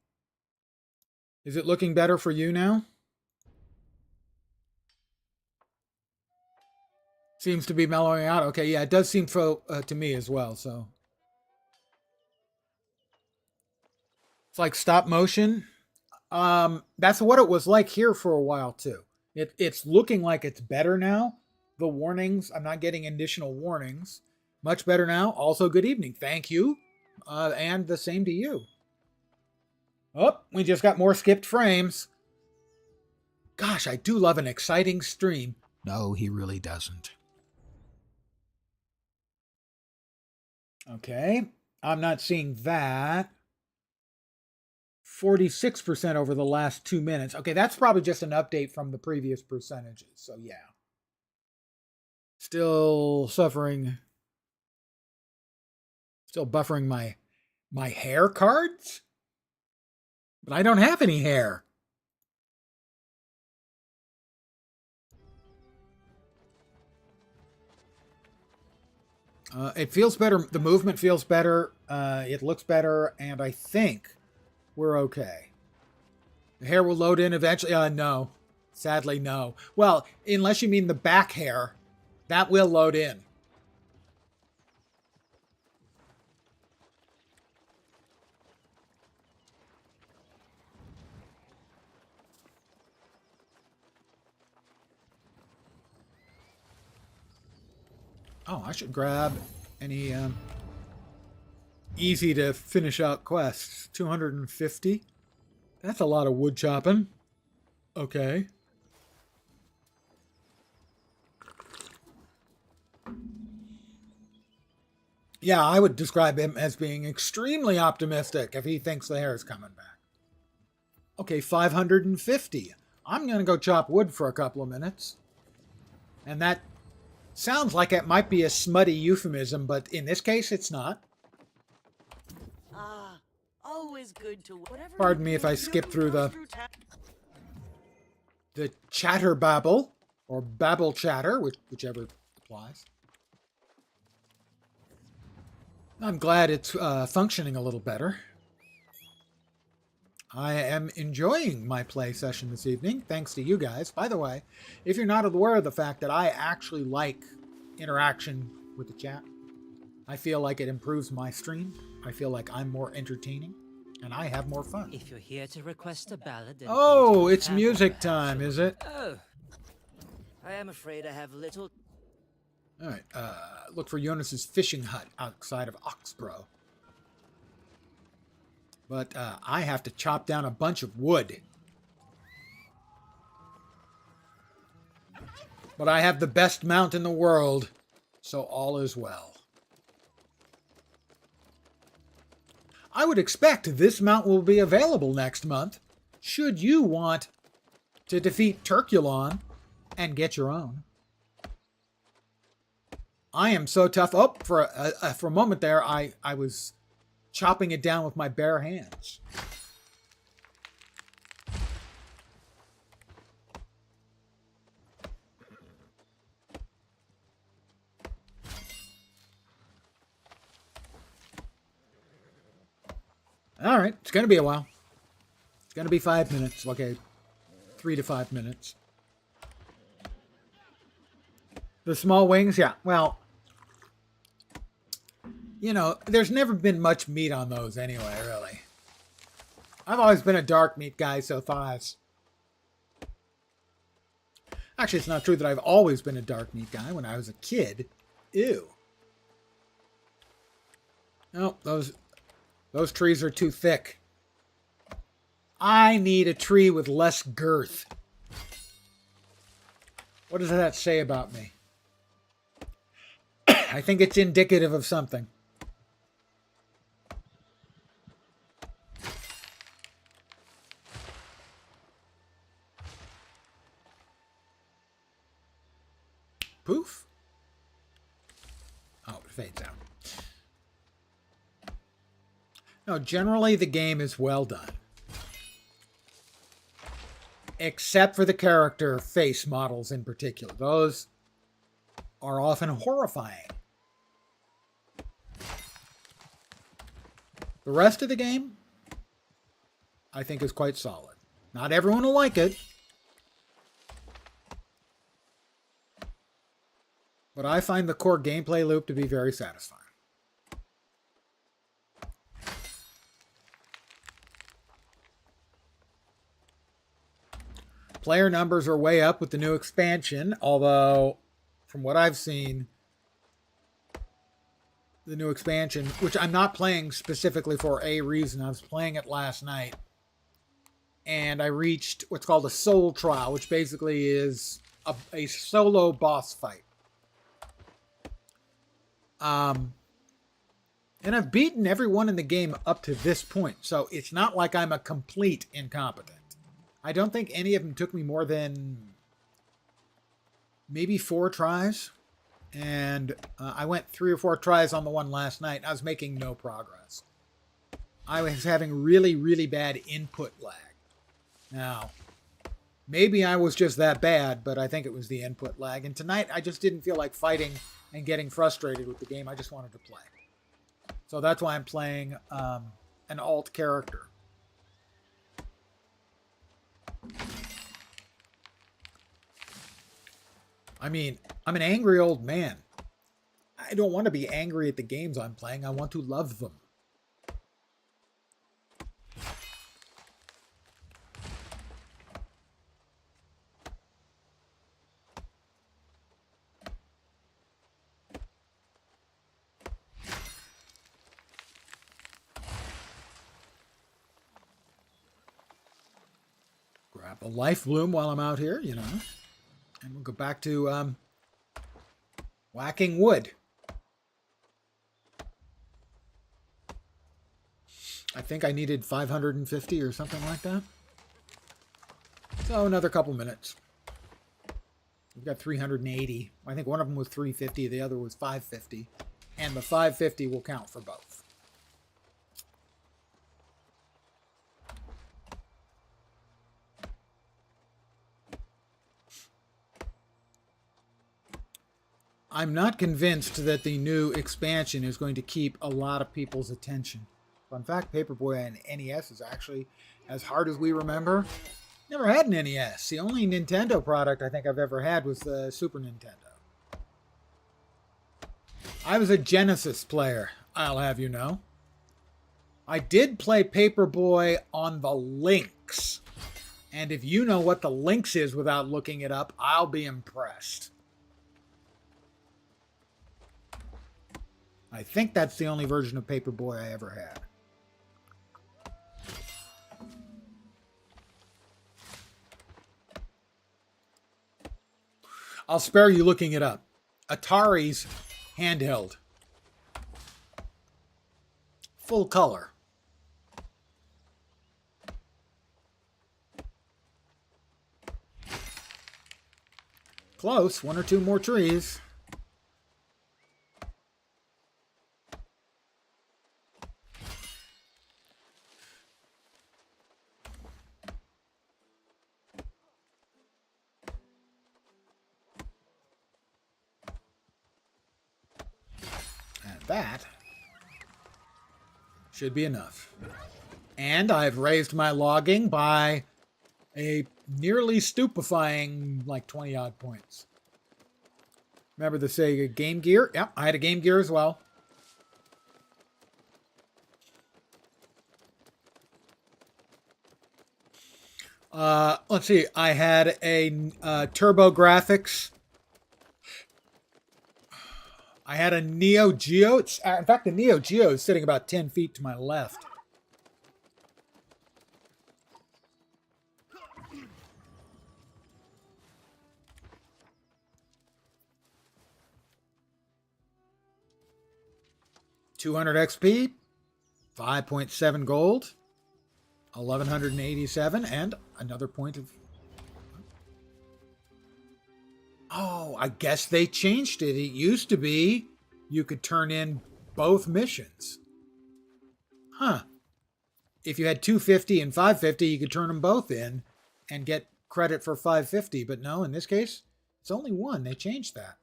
Is it looking better for you now? Seems to be mellowing out. Okay, yeah, it does seem to me as well, so. It's like stop motion. That's what it was like here for a while, too. It's looking like it's better now. The warnings, I'm not getting additional warnings. Much better now. Also, good evening. Thank you. And the same to you. Oh, we just got more skipped frames. Gosh, I do love an exciting stream. No, he really doesn't. Okay, I'm not seeing that. 46% over the last 2 minutes. Okay, that's probably just an update from the previous percentages. So yeah. Still suffering. Still buffering my hair cards? But I don't have any hair. It feels better. The movement feels better. It looks better. And I think we're okay. The hair will load in eventually. No. Sadly, no. Well, unless you mean the back hair, that will load in. Oh, I should grab any easy to finish out quests. 250. That's a lot of wood chopping. Okay. Yeah, I would describe him as being extremely optimistic if he thinks the hair is coming back. Okay, 550. I'm going to go chop wood for a couple of minutes. And that sounds like it might be a smutty euphemism, but in this case, it's not. Always good to whatever. Pardon me if I skip through the chatter babble, or babble chatter, whichever applies. I'm glad it's functioning a little better. I am enjoying my play session this evening, thanks to you guys. By the way, if you're not aware of the fact that I actually like interaction with the chat, I feel like it improves my stream. I feel like I'm more entertaining, and I have more fun. If you're here to request a ballad, then oh, it's music time, is it? Oh, I am afraid I have little. All right, look for Jonas's fishing hut outside of Oxborough. But I have to chop down a bunch of wood. But I have the best mount in the world, so all is well. I would expect this mount will be available next month, should you want to defeat Turkulon and get your own. I am so tough. Oh, for a moment there, I was chopping it down with my bare hands. All right, it's going to be a while. It's going to be 5 minutes. Okay, 3 to 5 minutes. The small wings, yeah. Well, you know, there's never been much meat on those anyway, really. I've always been a dark meat guy, so thighs. Actually, it's not true that I've always been a dark meat guy. When I was a kid, ew. No, those trees are too thick. I need a tree with less girth. What does that say about me? I think it's indicative of something. Poof. Oh, it fades out. No, generally the game is well done. Except for the character face models in particular. Those are often horrifying. The rest of the game, I think, is quite solid. Not everyone will like it. But I find the core gameplay loop to be very satisfying. Player numbers are way up with the new expansion, although, from what I've seen, the new expansion, which I'm not playing specifically for a reason, I was playing it last night, and I reached what's called a soul trial, which basically is a solo boss fight. And I've beaten everyone in the game up to this point, so it's not like I'm a complete incompetent. I don't think any of them took me more than maybe 4 tries. And I went 3 or 4 tries on the one last night. I was making no progress. I was having really, really bad input lag. Now, maybe I was just that bad, but I think it was the input lag. And tonight, I just didn't feel like fighting and getting frustrated with the game. I just wanted to play. So that's why I'm playing an alt character. I mean, I'm an angry old man. I don't want to be angry at the games I'm playing. I want to love them. Grab a life bloom while I'm out here, you know. And we'll go back to whacking wood. I think I needed 550 or something like that. So another couple minutes. We've got 380. I think one of them was 350, the other was 550. And the 550 will count for both. I'm not convinced that the new expansion is going to keep a lot of people's attention. Fun fact, Paperboy on NES is actually as hard as we remember. Never had an NES. The only Nintendo product I think I've ever had was the Super Nintendo. I was a Genesis player, I'll have you know. I did play Paperboy on the Lynx. And if you know what the Lynx is without looking it up, I'll be impressed. I think that's the only version of Paperboy I ever had. I'll spare you looking it up. Atari's handheld. Full color. Close. One or two more trees. And that should be enough. And I've raised my logging by a nearly stupefying, like 20 odd points. Remember the Sega Game Gear? Yep, I had a Game Gear as well. Let's see. I had a Turbo Graphics. I had a Neo Geo. In fact, the Neo Geo is sitting about 10 feet to my left. $200 XP, 5.7 gold, 1,187, and another point of... Oh, I guess they changed it. It used to be you could turn in both missions. Huh. If you had 250 and 550, you could turn them both in and get credit for 550. But no, in this case, it's only one. They changed that.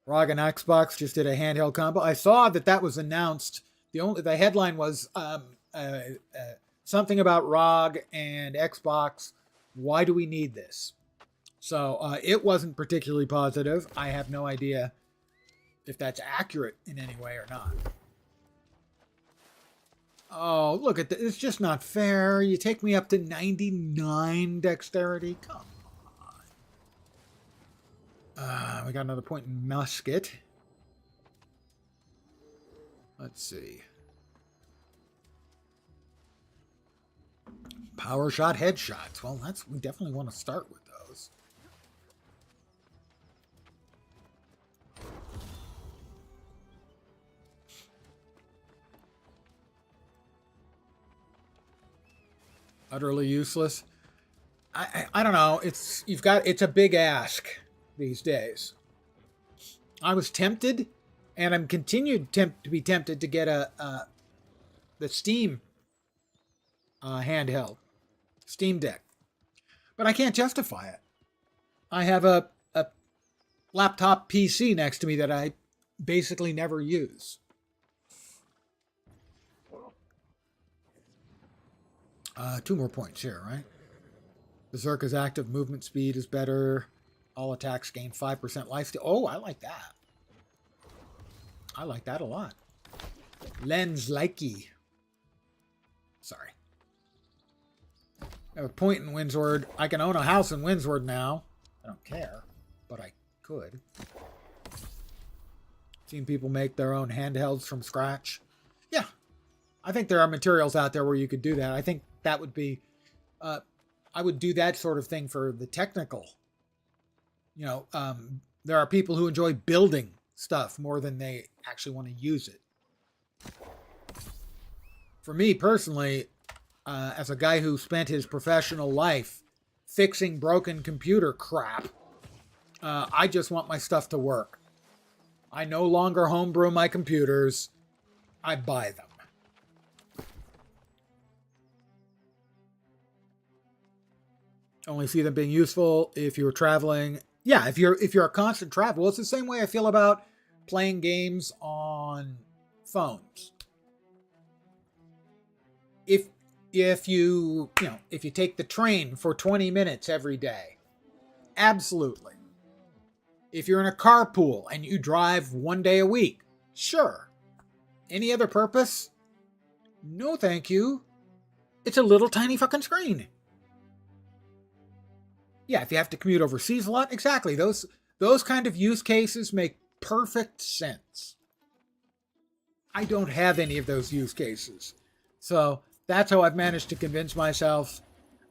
ROG and Xbox just did a handheld combo. I saw that was announced. The headline was something about ROG and Xbox. Why do we need this? So it wasn't particularly positive. I have no idea if that's accurate in any way or not. Oh, look at this. It's just not fair. You take me up to 99 dexterity. Come on. We got another point in musket. Let's see. Power shot, headshots. Well, we definitely want to start with those. Utterly useless. I don't know. It's a big ask these days. I was tempted, and I'm continued to be tempted to get the Steam handheld, Steam Deck, but I can't justify it. I have a laptop PC next to me that I basically never use. Two more points here, right? Berserker's active movement speed is better. All attacks gain 5% lifesteal. Oh, I like that. I like that a lot. Lens likey. Sorry. I have a point in Windsward. I can own a house in Windsward now. I don't care, but I could. Seen people make their own handhelds from scratch. Yeah. I think there are materials out there where you could do that. I think that would be... I would do that sort of thing for the technical. You know, there are people who enjoy building stuff more than they actually want to use it. For me personally, as a guy who spent his professional life fixing broken computer crap, I just want my stuff to work. I no longer homebrew my computers. I buy them. Only see them being useful if you're traveling. Yeah, if you're a constant traveler. Well, it's the same way I feel about playing games on phones. If you take the train for 20 minutes every day, absolutely. If you're in a carpool and you drive one day a week, sure. Any other purpose? No, thank you. It's a little tiny fucking screen. Yeah, if you have to commute overseas a lot, exactly. Those kind of use cases make perfect sense. I don't have any of those use cases. So that's how I've managed to convince myself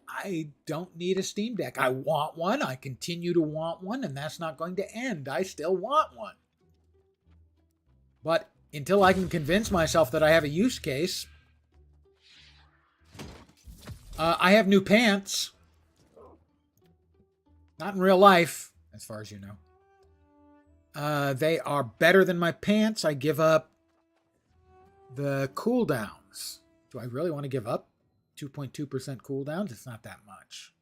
I don't need a Steam Deck. I want one. I continue to want one, and that's not going to end. I still want one. But until I can convince myself that I have a use case, I have new pants. Not in real life, as far as you know. They are better than my pants. I give up the cooldowns. Do I really want to give up 2.2% cooldowns? It's not that much.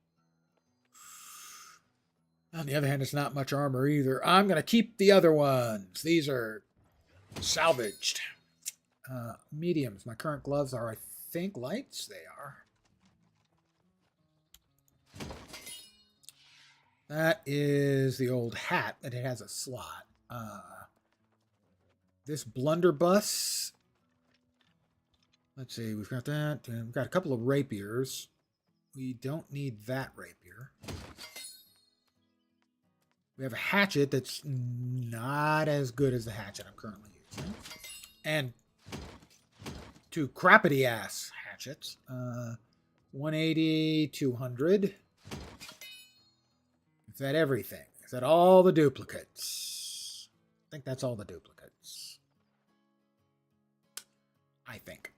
On the other hand, it's not much armor either. I'm going to keep the other ones. These are salvaged. Mediums. My current gloves are, I think, lights. They are. That is the old hat, and it has a slot. This blunderbuss. Let's see, we've got that. And we've got a couple of rapiers. We don't need that rapier. We have a hatchet that's not as good as the hatchet I'm currently using. And two crappity ass hatchets. 180, 200. Is that everything? Is that all the duplicates? I think that's all the duplicates. I think.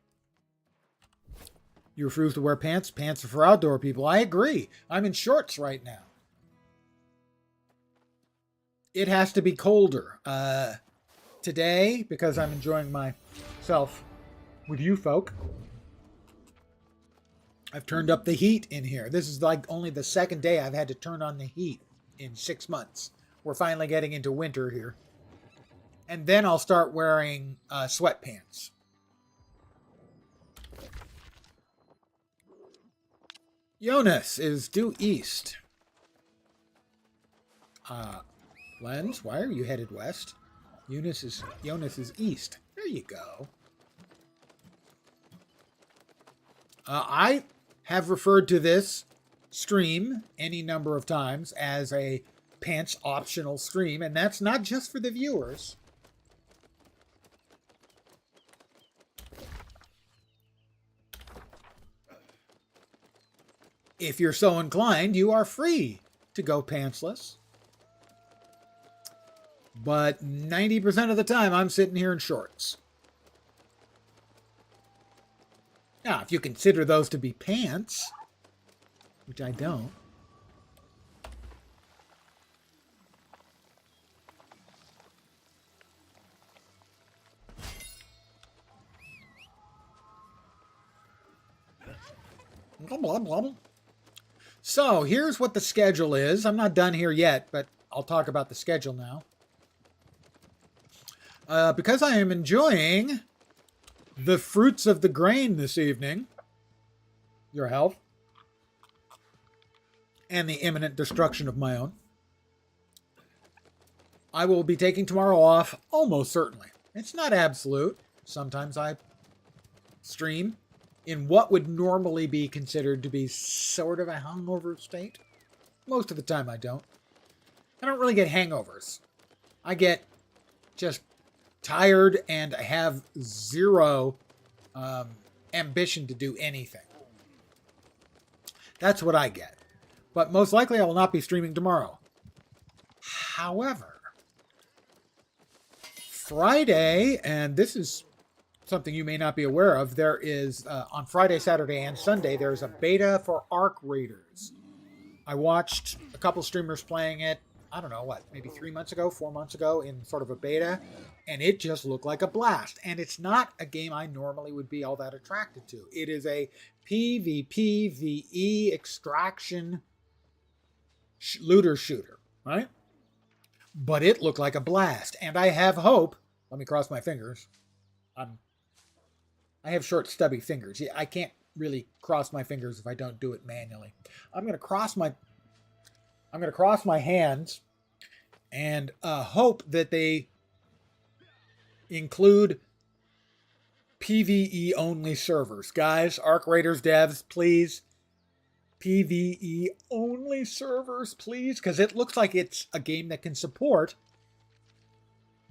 You refuse to wear pants? Pants are for outdoor people. I agree. I'm in shorts right now. It has to be colder. Today, because I'm enjoying myself with you folk, I've turned up the heat in here. This is like only the second day I've had to turn on the heat in 6 months. We're finally getting into winter here. And then I'll start wearing sweatpants. Jonas is due east. Lens, why are you headed west? Jonas is east. There you go. I have referred to this stream any number of times as a pants optional stream, and that's not just for the viewers. If you're so inclined, you are free to go pantsless. But 90% of the time, I'm sitting here in shorts. Now, if you consider those to be pants, which I don't. Blah, blah, blah. So, here's what the schedule is. I'm not done here yet, but I'll talk about the schedule now. Because I am enjoying the fruits of the grain this evening, your health, and the imminent destruction of my own, I will be taking tomorrow off almost certainly. It's not absolute. Sometimes I stream in what would normally be considered to be sort of a hungover state. Most of the time I don't. I don't really get hangovers. I get just tired and I have zero ambition to do anything. That's what I get. But most likely I will not be streaming tomorrow. However, Friday, and this is something you may not be aware of, there is, on Friday, Saturday, and Sunday, there's a beta for Arc Raiders. I watched a couple streamers playing it, I don't know, maybe 3 months ago, 4 months ago, in sort of a beta, and it just looked like a blast. And it's not a game I normally would be all that attracted to. It is a PvPvE extraction looter shooter, right? But it looked like a blast, and I have hope. Let me cross my fingers. I have short, stubby fingers. I can't really cross my fingers if I don't do it manually. I'm going to cross my hands and hope that they include PvE only servers. Guys, Arc Raiders devs, please. PvE only servers, please. Because it looks like it's a game that can support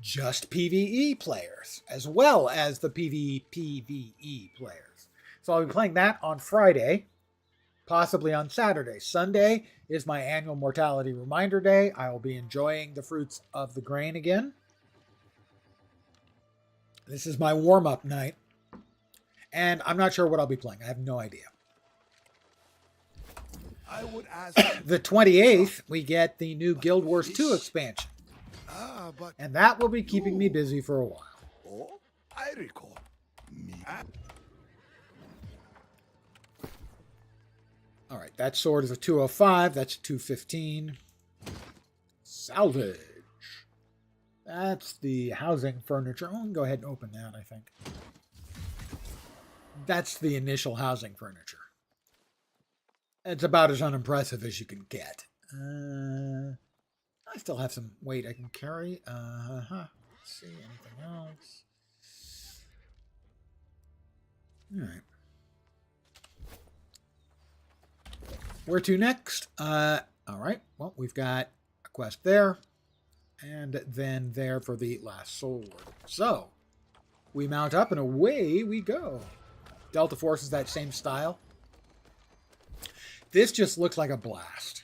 just PvE players as well as the PvE players. So I'll be playing that on Friday, possibly on Saturday. Sunday is my annual mortality reminder day. I will be enjoying the fruits of the grain again. This is my warm-up night. And I'm not sure what I'll be playing. I have no idea. I would ask. The 28th, we get the new Guild Wars 2 expansion. But And that will be keeping me busy for a while. oh, I recall. Me. All right, that sword is a 205. That's a 215. Salvage. That's the housing furniture. Oh, I can go ahead and open that, I think. That's the initial housing furniture. It's about as unimpressive as you can get. I still have some weight I can carry. Let's see, anything else? All right. Where to next? All right. Well, we've got a quest there. And then there for the last sword. So, we mount up and away we go. Delta Force is that same style. This just looks like a blast.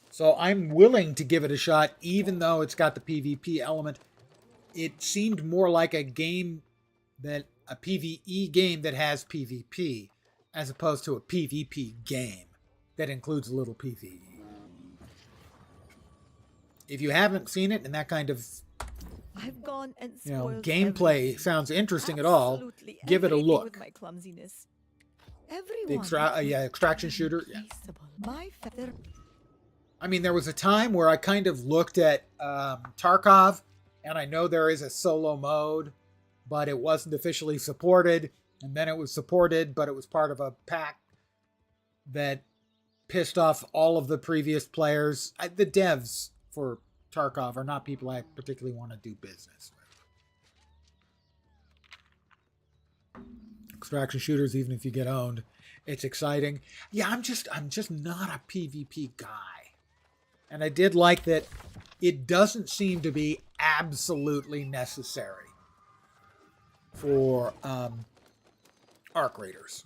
So I'm willing to give it a shot, even though it's got the PvP element. It seemed more like a game that a PvE game that has PvP, as opposed to a PvP game that includes a little PvE. If you haven't seen it and that kind of I've gone and spoiled gameplay everything. sounds interesting at all, Absolutely give it a everything look. with my clumsiness. The Everyone. extraction shooter. Yeah. My feather. I mean, there was a time where I kind of looked at Tarkov, and I know there is a solo mode, but it wasn't officially supported. And then it was supported, but it was part of a pack that pissed off all of the previous players. The devs for Tarkov are not people I particularly want to do business with. Extraction shooters, even if you get owned, it's exciting. Yeah, I'm just not a PvP guy. And I did like that it doesn't seem to be absolutely necessary for arc raiders.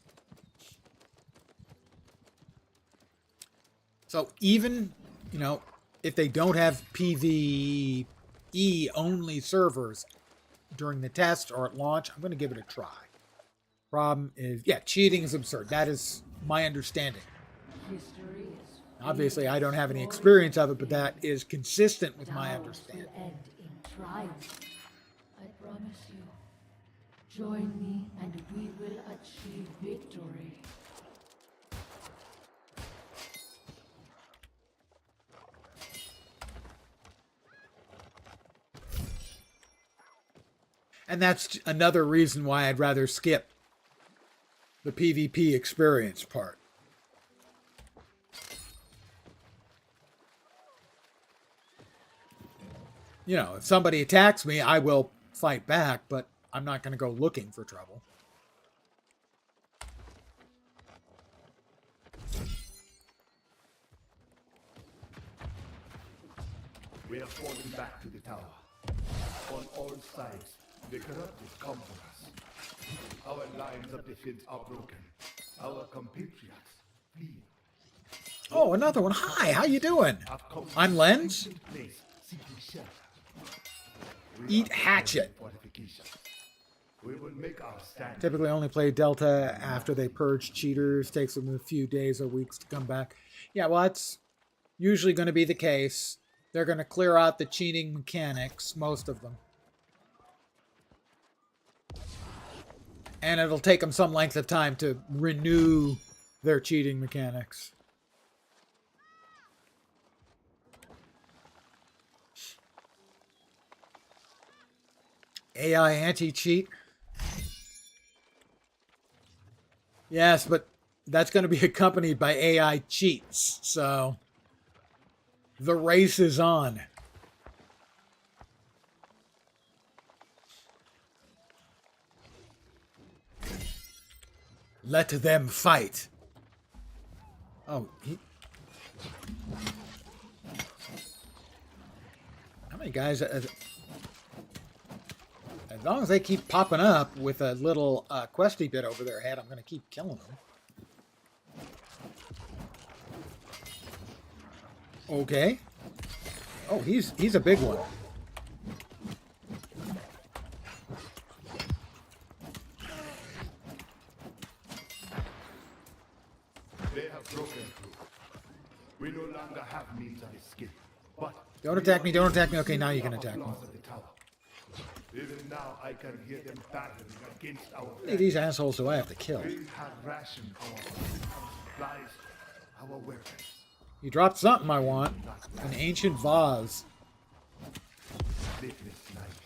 So even, if they don't have PvE only servers during the test or at launch, I'm going to give it a try. Problem is, cheating is absurd. That is my understanding. Obviously, I don't have any experience of it, but that is consistent with my understanding. End in triumph. I promise you. Join me and we will achieve victory. And that's another reason why I'd rather skip the PvP experience part. If somebody attacks me, I will fight back, but I'm not going to go looking for trouble. We are falling back to the tower. On all sides, the corrupted come for us. Our lines of defense are broken. Our compatriots flee. Oh, another one. Hi, how you doing? I'm Lens. Eat Hatchet. We will make our stand. Typically only play Delta after they purge cheaters. Takes them a few days or weeks to come back. Yeah, well, that's usually going to be the case. They're going to clear out the cheating mechanics, most of them. And it'll take them some length of time to renew their cheating mechanics. AI anti-cheat. Yes, but that's going to be accompanied by AI cheats. So the race is on. Let them fight. Oh, how many guys? As long as they keep popping up with a little questy bit over their head, I'm going to keep killing them. Okay. Oh, he's a big one. broken through. We no longer have means of escape, but Don't attack me, don't attack me. Okay, now you can attack me. Of the tower. Even now, I can hear them battling against our How many of these assholes do I have to kill? We have rationed our supplies, our weapons. You dropped something I want. An ancient vase. Sleepless nights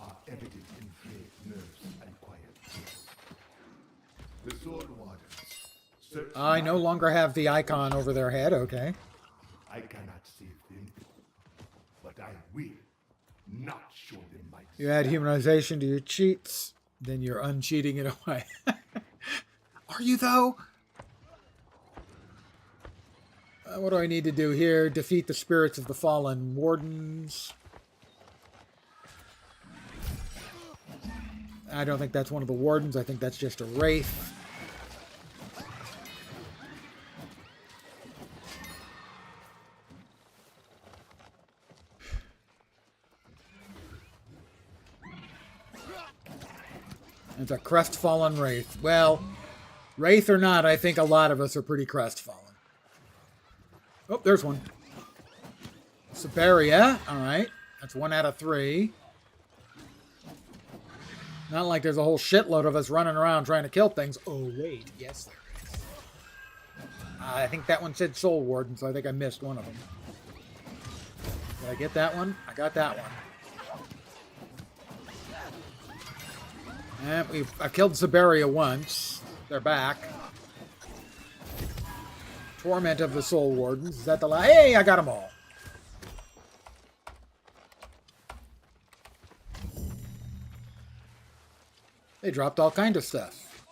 are evident in frayed nerves and quiet tears. The sword wardens search I no longer have the icon over their head, okay. I cannot save them, but I will not show them my You add humanization to your cheats, then you're uncheating it away. Are you, though? What do I need to do here? Defeat the spirits of the fallen wardens. I don't think that's one of the wardens. I think that's just a wraith. It's a crestfallen wraith. Well, wraith or not, I think a lot of us are pretty crestfallen. Oh, there's one. Siberia. All right. That's 1 out of 3. Not like there's a whole shitload of us running around trying to kill things. Oh, wait. Yes, there is. I think that one said Soul Warden, so I think I missed one of them. Did I get that one? I got that one. And I've killed Siberia once. They're back. Torment of the Soul Wardens. Is that the last? Hey, I got them all. They dropped all kind of stuff.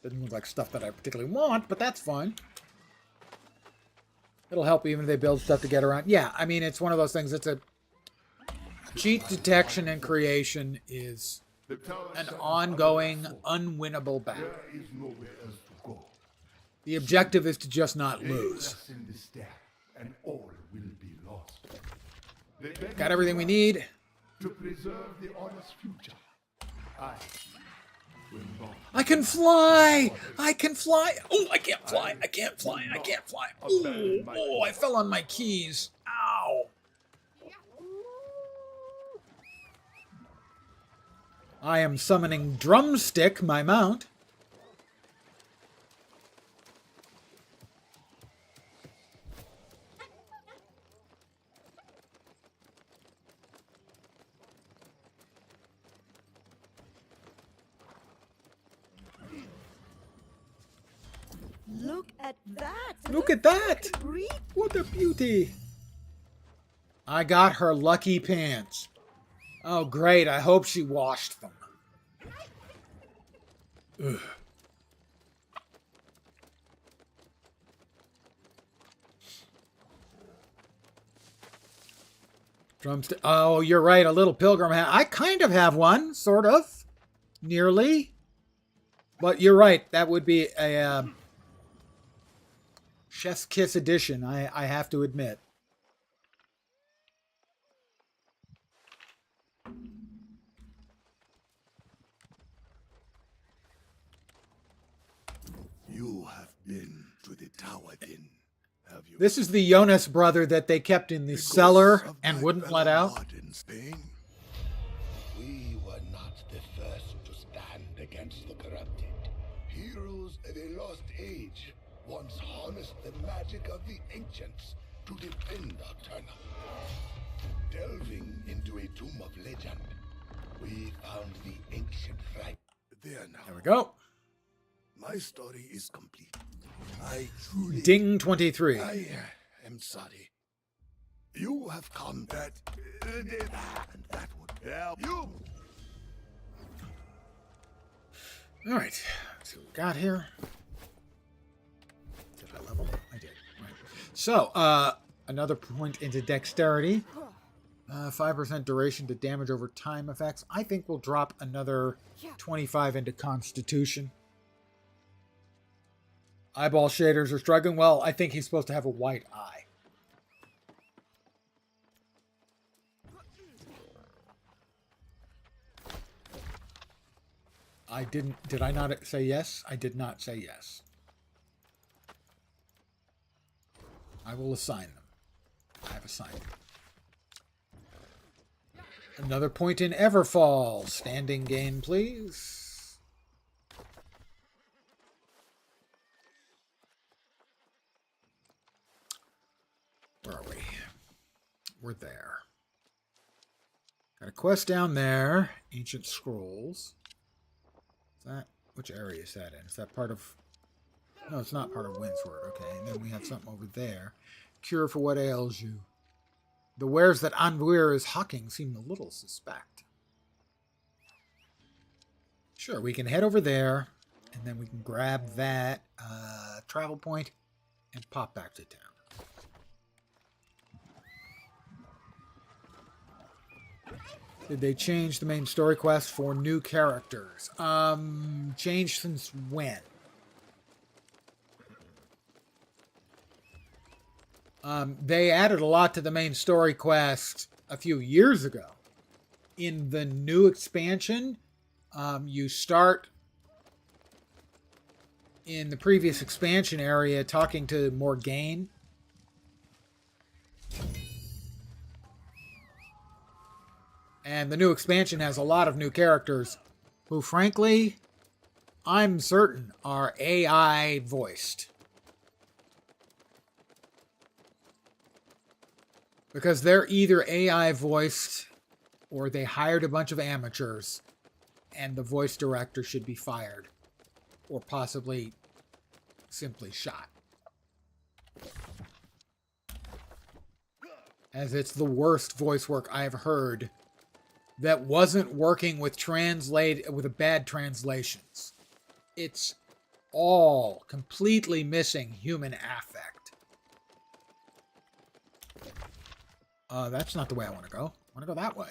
Didn't look like stuff that I particularly want, but that's fine. It'll help even if they build stuff to get around. Yeah, I mean, it's one of those things. It's a cheat detection and creation is an ongoing, unwinnable battle. There is nowhere else to go. The objective is to just not Lay lose. us in the staff, and all will be lost. They beg Got everything we need. to preserve the honest future. I will not. I can fly! I can fly! Oh, I can't fly! I can't fly! I can't fly! Oh, I fell on my keys. Ow! I am summoning Drumstick, my mount. Look at that! Look at that! Read. What a beauty! I got her lucky pants. Oh, great. I hope she washed them. Ugh. Drumstick. Oh, you're right. A little pilgrim hat. I kind of have one, sort of. Nearly. But you're right. That would be a Chef's Kiss edition, I have to admit. You have been to the tower then, have you? This is the Jonas brother that they kept in the cellar and wouldn't let out. In Spain. We were not the first to stand against the corrupted. Heroes of a lost age once harnessed the magic of the ancients to defend Nocturna. Delving into a tomb of legend, we found the ancient fragment. There now. There we go. My story is complete. I truly... Ding 23. I am sorry. You have come that... and that would help you. All right. Let's see what we got here. Did I level? I did. Right. So, another point into dexterity. 5% duration to damage over time effects. I think we'll drop another 25 into constitution. Eyeball shaders are struggling. Well, I think he's supposed to have a white eye. I didn't. Did I not say yes? I did not say yes. I will assign them. I have assigned them. Another point in Everfall. Standing game, please. Where are we? We're there. Got a quest down there. Ancient Scrolls. Is that... Which area is that in? Is that part of... No, it's not part of Windsward. Okay, and then we have something over there. Cure for what ails you. The wares that Anvuir is hawking seem a little suspect. Sure, we can head over there, and then we can grab that travel point and pop back to town. Did they change the main story quest for new characters? Changed since when? They added a lot to the main story quest a few years ago. In the new expansion, you start in the previous expansion area talking to Morgaine. And the new expansion has a lot of new characters who, frankly, I'm certain are AI voiced. Because they're either AI voiced or they hired a bunch of amateurs and the voice director should be fired or possibly simply shot. As it's the worst voice work I've heard that wasn't working with bad translations. It's all completely missing human affect. That's not the way I want to go. I want to go that way.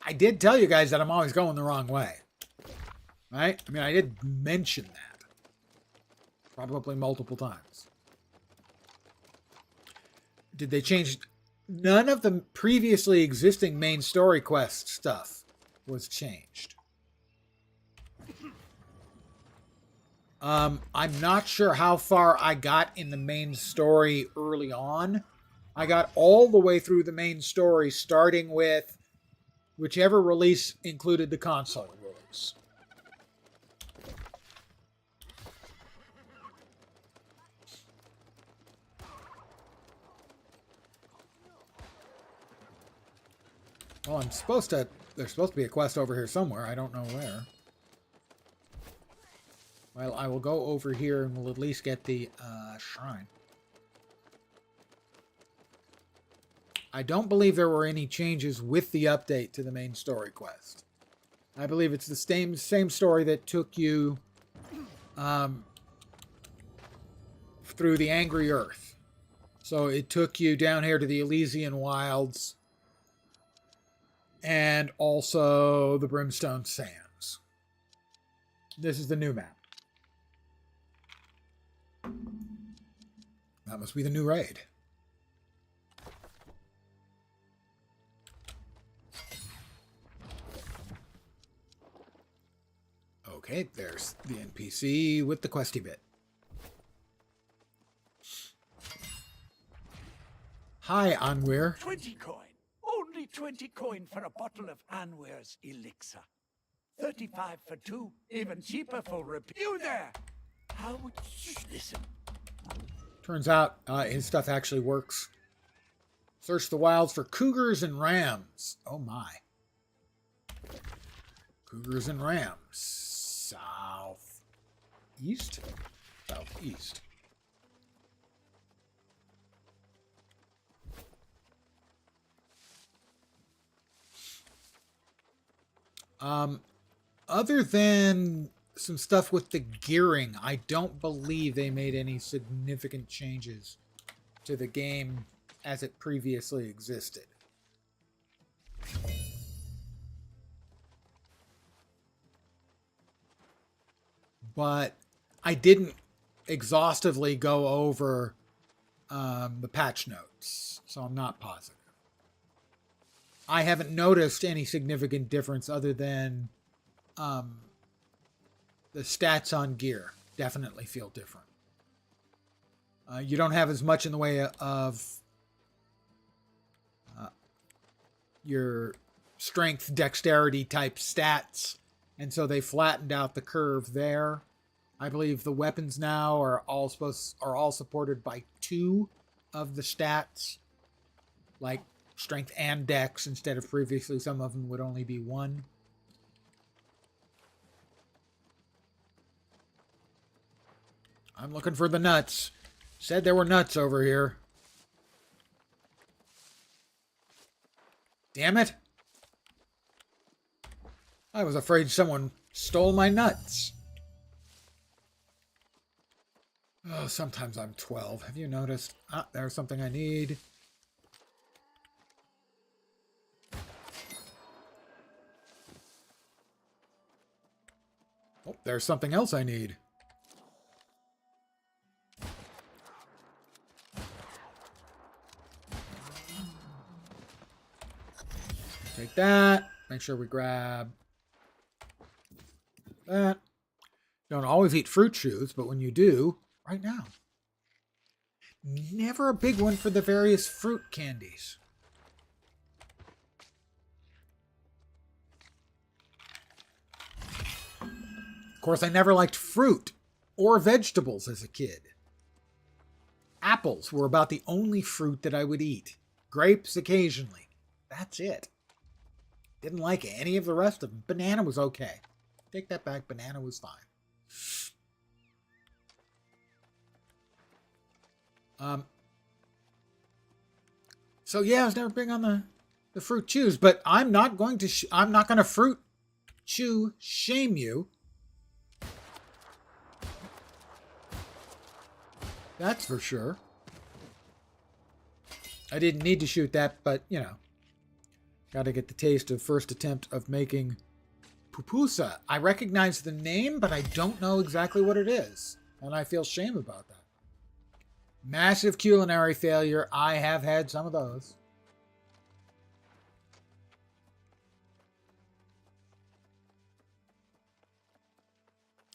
I did tell you guys that I'm always going the wrong way. Right? I mean, I did mention that. Probably multiple times. Did they change... None of the previously existing main story quest stuff was changed. I'm not sure how far I got in the main story early on. I got all the way through the main story, starting with whichever release included the console release. Well, there's supposed to be a quest over here somewhere. I don't know where. Well, I will go over here and we'll at least get the shrine. I don't believe there were any changes with the update to the main story quest. I believe it's the same story that took you through the Angry Earth. So it took you down here to the Elysian Wilds and also the Brimstone Sands. This is the new map. That must be the new raid. Okay, there's the NPC with the questy bit. Hi, Anwir. 20 coin. Only 20 coin for a bottle of Anwir's elixir. 35 for 2. Even cheaper for you there. How would you listen? Turns out his stuff actually works. Search the wilds for cougars and rams. Oh my. Cougars and rams. Southeast? Southeast. Other than some stuff with the gearing, I don't believe they made any significant changes to the game as it previously existed. But I didn't exhaustively go over the patch notes, so I'm not positive. I haven't noticed any significant difference other than the stats on gear definitely feel different. You don't have as much in the way of your strength, dexterity type stats, and so they flattened out the curve there. I believe the weapons now are all supported by 2 of the stats, like strength and dex, instead of previously some of them would only be 1. I'm looking for the nuts. Said there were nuts over here. Damn it. I was afraid someone stole my nuts. Oh, sometimes I'm 12. Have you noticed? Ah, there's something I need. Oh, there's something else I need. Take that. Make sure we grab that. Don't always eat fruit chews, but when you do, right now. Never a big one for the various fruit candies. Of course, I never liked fruit or vegetables as a kid. Apples were about the only fruit that I would eat. Grapes occasionally. That's it. Didn't like any of the rest of them. Banana was okay. Take that back. Banana was fine. So yeah, I was never big on the fruit chews, but I'm not going to fruit chew shame you. That's for sure. I didn't need to shoot that, but you know, got to get the taste of first attempt of making pupusa. I recognize the name, but I don't know exactly what it is, and I feel shame about that. Massive culinary failure. I have had some of those.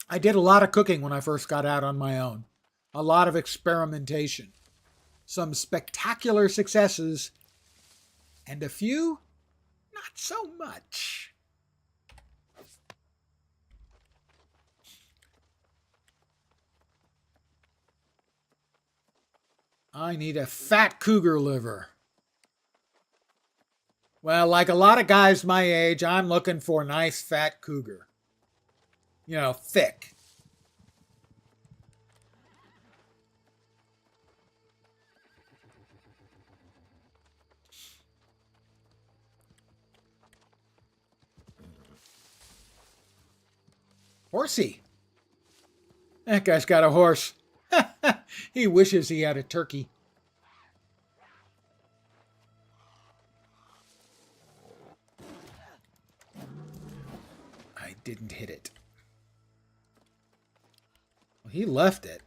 I did a lot of cooking when I first got out on my own. A lot of experimentation. Some spectacular successes, and a few not so much. I need a fat cougar liver. Well, like a lot of guys my age, I'm looking for a nice fat cougar. You know, thick. Horsey. That guy's got a horse. He wishes he had a turkey. I didn't hit it. Well, he left it.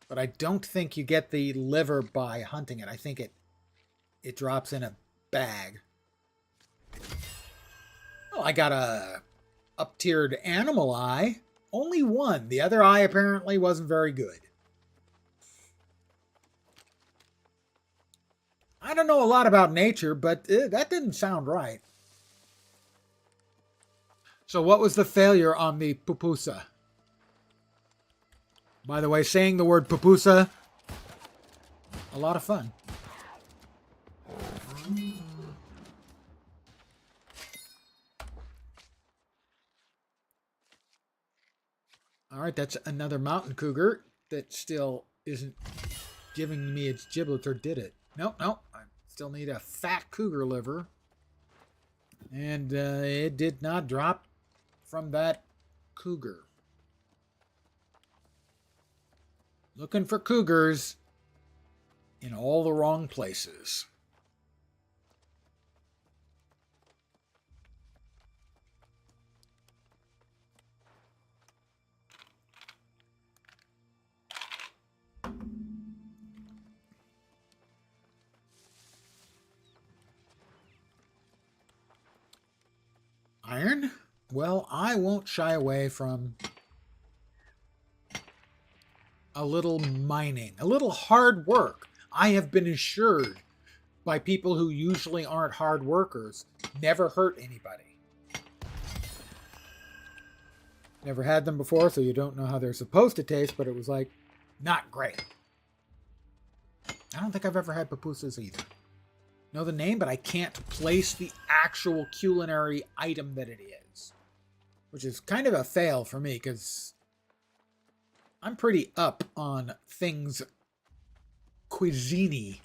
But I don't think you get the liver by hunting it. I think it drops in a bag. Well, I got a up-tiered animal eye. Only one. The other eye apparently wasn't very good. I don't know a lot about nature, but that didn't sound right. So what was the failure on the pupusa? By the way, saying the word pupusa, a lot of fun. All right, that's another mountain cougar that still isn't giving me its giblets, or did it? Nope. I still need a fat cougar liver. And it did not drop from that cougar. Looking for cougars in all the wrong places. Iron? Well, I won't shy away from a little mining, a little hard work. I have been assured by people who usually aren't hard workers, never hurt anybody. Never had them before, so you don't know how they're supposed to taste, but it was like, not great. I don't think I've ever had pupusas either. Know the name, but I can't place the actual culinary item that it is. Which is kind of a fail for me, because I'm pretty up on things cuisine-y.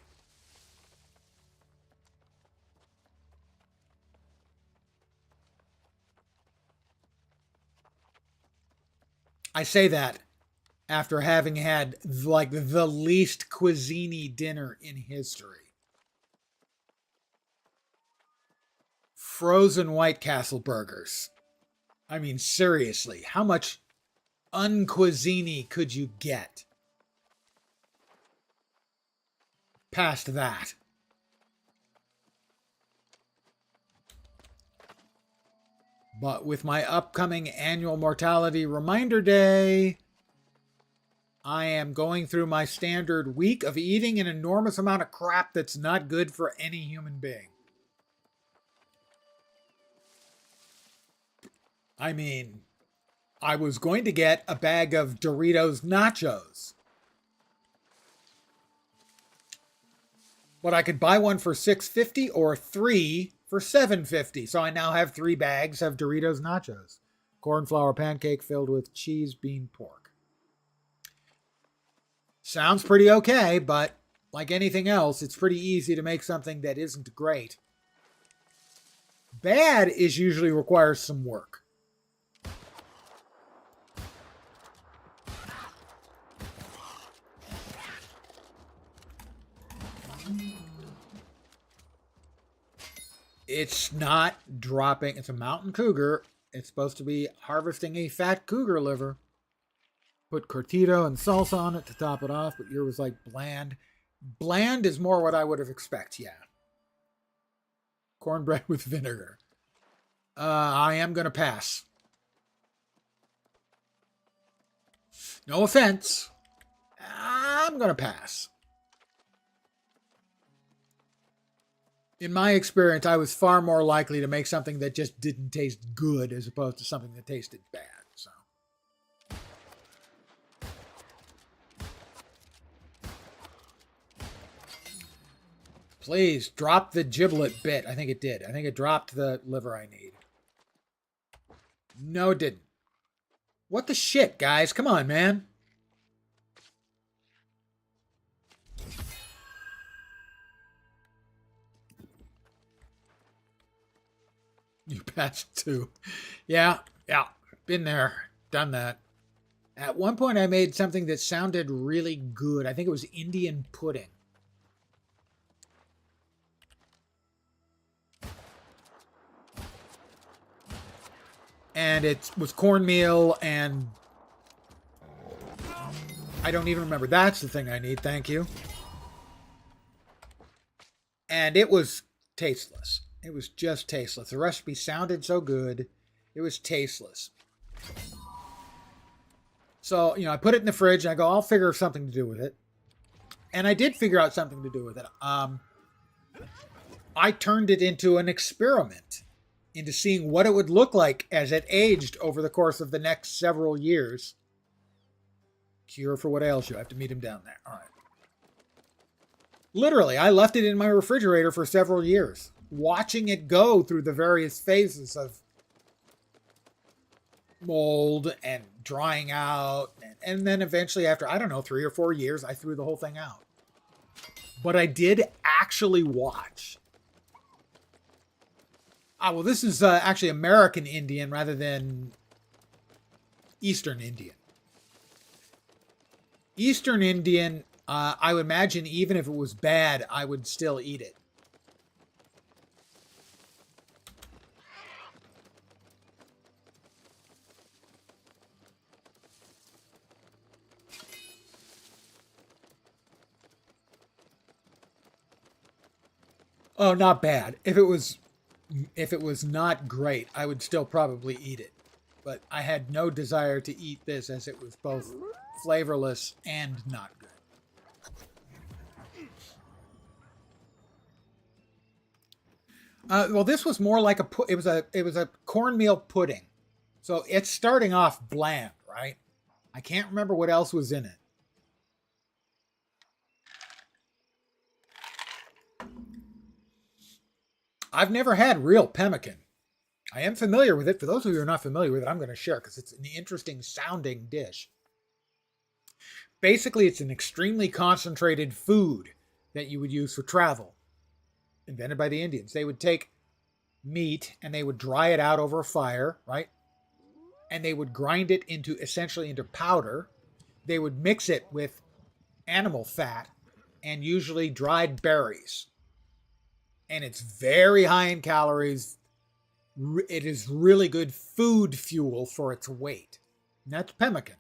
I say that after having had like the least cuisine-y dinner in history. Frozen White Castle burgers. I mean, seriously, how much uncuisine-y could you get past that? But with my upcoming annual mortality reminder day, I am going through my standard week of eating an enormous amount of crap that's not good for any human being. I mean, I was going to get a bag of Doritos nachos. But I could buy one for $6.50 or 3 for $7.50. So I now have 3 bags of Doritos nachos. Corn flour pancake filled with cheese, bean, pork. Sounds pretty okay, but like anything else, it's pretty easy to make something that isn't great. Bad is usually requires some work. It's not dropping. It's a mountain cougar. It's supposed to be harvesting a fat cougar liver. Put cortito and salsa on it to top it off, but yours was like bland. Bland is more what I would have expected, yeah. Cornbread with vinegar. I am going to pass. No offense. I'm going to pass. In my experience, I was far more likely to make something that just didn't taste good as opposed to something that tasted bad. So, please drop the giblet bit. I think it did. I think it dropped the liver I need. No, it didn't. What the shit, guys? Come on, man. You passed too. Yeah. Been there. Done that. At one point I made something that sounded really good. I think it was Indian pudding. And it was cornmeal and I don't even remember. That's the thing I need. Thank you. And it was tasteless. It was just tasteless. The recipe sounded so good. It was tasteless. So, I put it in the fridge and I go, I'll figure something to do with it. And I did figure out something to do with it. I turned it into an experiment into seeing what it would look like as it aged over the course of the next several years. Cure for what ails you. I have to meet him down there. All right. Literally, I left it in my refrigerator for several years, watching it go through the various phases of mold and drying out. And then eventually after, 3 or 4 years, I threw the whole thing out. But I did actually watch. Well, this is actually American Indian rather than Eastern Indian. Eastern Indian, I would imagine even if it was bad, I would still eat it. Oh, not bad. If it was not great, I would still probably eat it. But I had no desire to eat this as it was both flavorless, and not good. Well, this was more like it was a cornmeal pudding. So it's starting off bland, right? I can't remember what else was in it. I've never had real pemmican. I am familiar with it. For those of you who are not familiar with it, I'm going to share because it's an interesting sounding dish. Basically, it's an extremely concentrated food that you would use for travel. Invented by the Indians. They would take meat and they would dry it out over a fire, right? And they would grind it essentially into powder. They would mix it with animal fat and usually dried berries. And it's very high in calories. It is really good food fuel for its weight. And that's pemmican.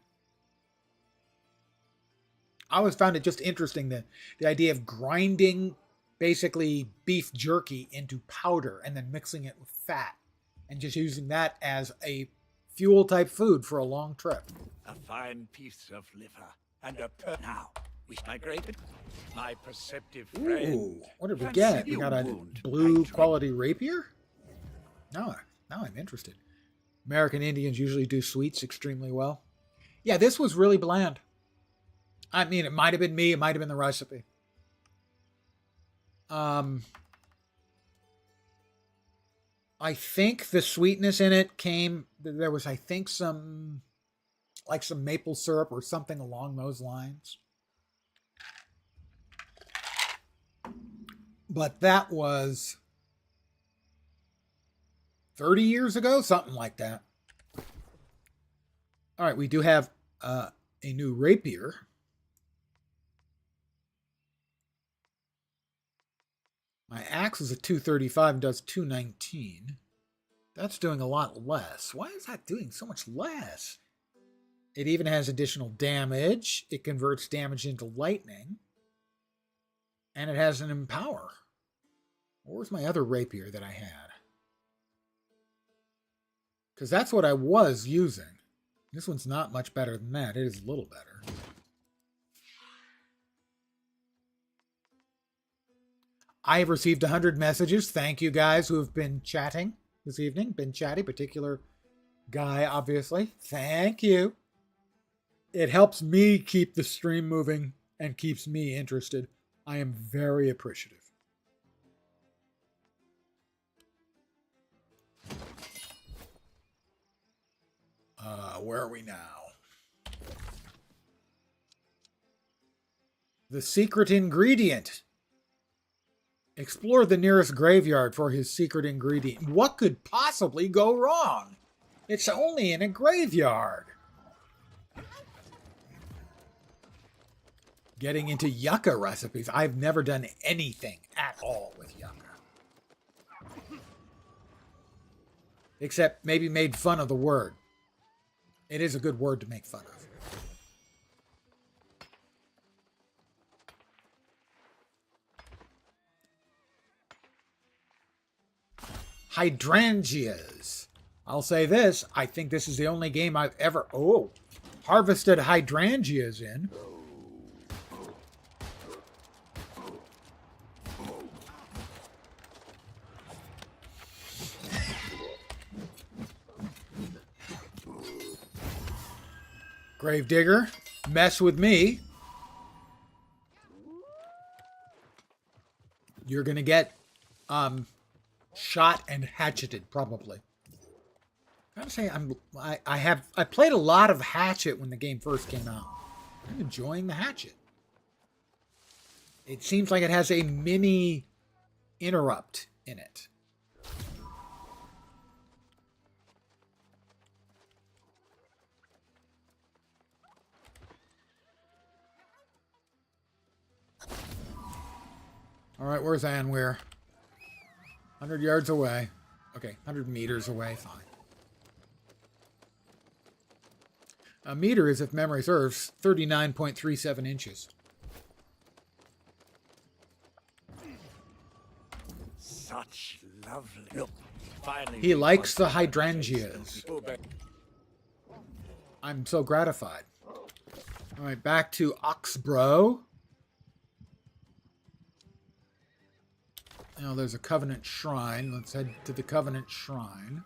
I always found it just interesting, the idea of grinding basically beef jerky into powder and then mixing it with fat and just using that as a fuel type food for a long trip. A fine piece of liver and a now. We migrated. My perceptive friend. Ooh, what did we get? We got a blue quality rapier? Now I'm interested. American Indians usually do sweets extremely well. Yeah, this was really bland. I mean, it might have been me. It might have been the recipe. I think the sweetness in it there was, I think, some maple syrup or something along those lines. But that was 30 years ago, something like that. All right, we do have a new rapier. My axe is a 235 and does 219. That's doing a lot less. Why is that doing so much less? It even has additional damage. It converts damage into lightning. And it has an empower. Where's my other rapier that I had? Because that's what I was using. This one's not much better than that. It is a little better. I have received 100 messages. Thank you guys who have been chatting this evening. Been chatty, particular guy, obviously. Thank you. It helps me keep the stream moving and keeps me interested. I am very appreciative. Where are we now? The secret ingredient. Explore the nearest graveyard for his secret ingredient. What could possibly go wrong? It's only in a graveyard. Getting into yucca recipes. I've never done anything at all with yucca. Except maybe made fun of the word. It is a good word to make fun of. Hydrangeas. I'll say this. I think this is the only game I've ever harvested hydrangeas in. Gravedigger, mess with me. You're gonna get shot and hatcheted, probably. I gotta say, I played a lot of Hatchet when the game first came out. I'm enjoying the Hatchet. It seems like it has a mini interrupt in it. All right, where's Anwir? 100 yards away. Okay, 100 meters away, fine. A meter is, if memory serves, 39.37 inches. Such lovely. Look, finally He likes the hydrangeas. I'm so gratified. All right, back to Oxborough. Now there's a Covenant Shrine. Let's head to the Covenant Shrine.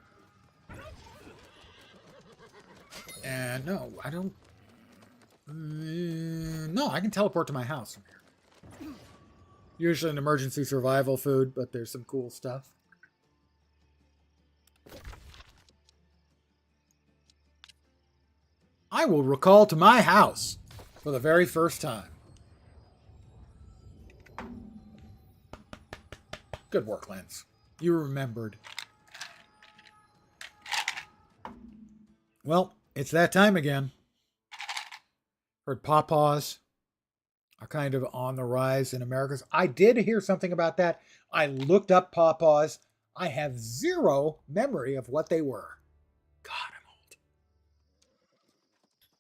And no, I don't... no, I can teleport to my house from here. Usually an emergency survival food, but there's some cool stuff. I will recall to my house for the very first time. Good work, Lance. You remembered. Well, it's that time again. Heard pawpaws are kind of on the rise in America. I did hear something about that. I looked up pawpaws. I have zero memory of what they were. God, I'm old.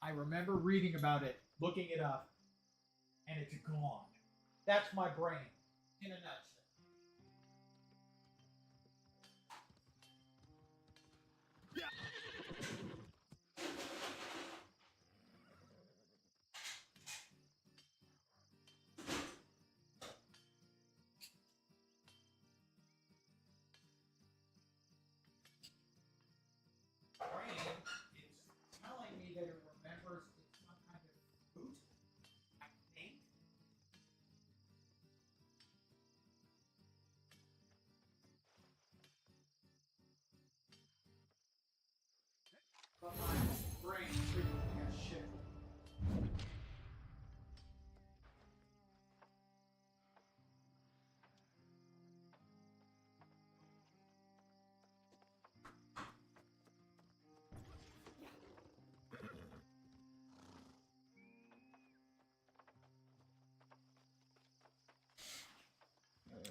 I remember reading about it, looking it up, and it's gone. That's my brain in a nutshell. That it remembers it's some kind of fruit, I think. But my brain frequently has shit.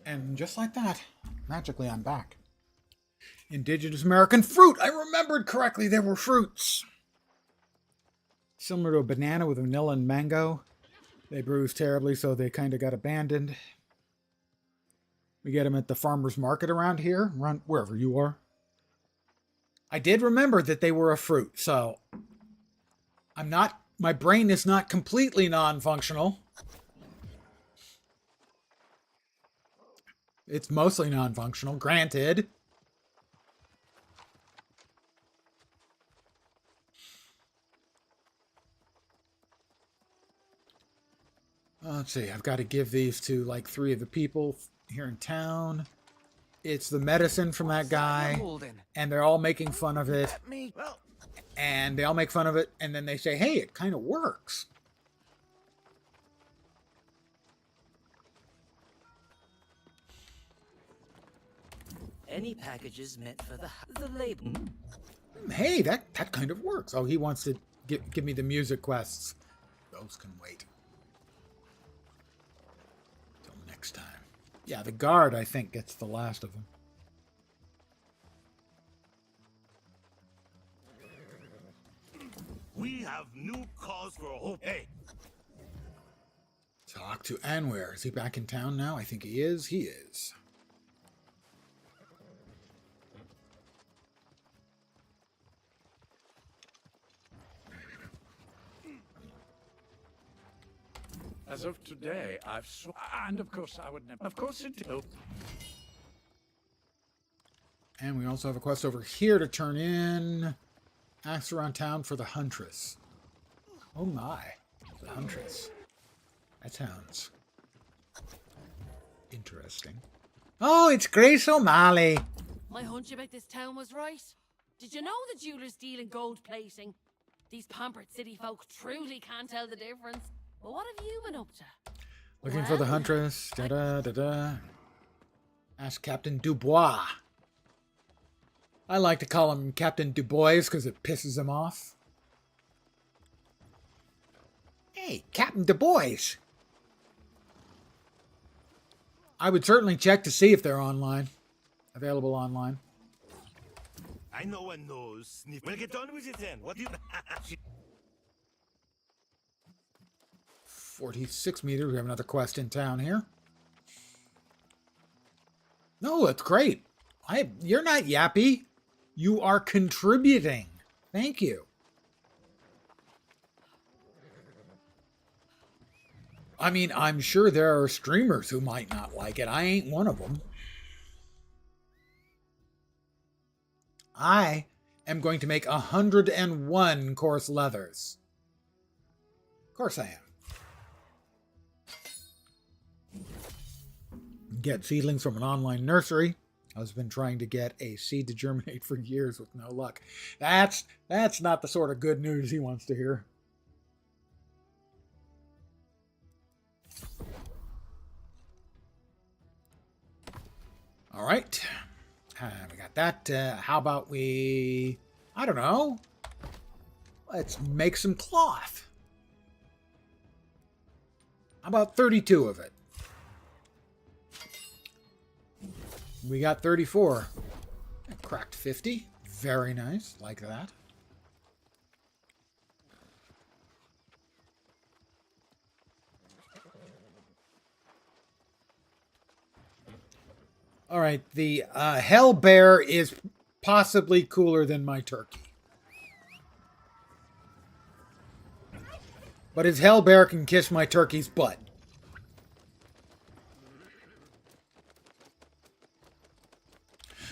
And just like that, magically I'm back. Indigenous American fruit! I remembered correctly, there were fruits. Similar to a banana with vanilla and mango. They bruise terribly, so they kind of got abandoned. We get them at the farmer's market around here, around wherever you are. I did remember that they were a fruit, so my brain is not completely non-functional. It's mostly non-functional, granted. Let's see, I've got to give these to like 3 of the people here in town. It's the medicine from that guy, and they're all making fun of it. And they all make fun of it, and then they say, hey, it kind of works. Any packages meant for the label. Hey, that kind of works. Oh, he wants to give me the music quests. Those can wait. Till next time. Yeah, the guard, I think, gets the last of them. We have new cause for hope. Hey. Talk to Anwar. Is he back in town now? I think he is. He is. As of today, and of course I would never. Of course it will. And we also have a quest over here to turn in. Ask around town for the Huntress. Oh my, the Huntress. That sounds interesting. Oh, it's Grace O'Malley. My hunch about this town was right. Did you know the jewelers deal in gold plating? These pampered city folk truly can't tell the difference. But what have you been up to? Looking for the Huntress. Da-da-da-da. Ask Captain Dubois. I like to call him Captain Dubois because it pisses him off. Hey, Captain Dubois. I would certainly check to see if they're online. Available online. I know one knows. We'll get on with it then. What do you... 46 meters. We have another quest in town here. No, that's great. You're not yappy. You are contributing. Thank you. I mean, I'm sure there are streamers who might not like it. I ain't one of them. I am going to make 101 coarse leathers. Of course I am. Get seedlings from an online nursery. I've been trying to get a seed to germinate for years with no luck. That's not the sort of good news he wants to hear. All right. We got that. How about we, I don't know, let's make some cloth. How about 32 of it? We got 34. I cracked 50. Very nice. Like that. All right. The hell bear is possibly cooler than my turkey. But his hell bear can kiss my turkey's butt.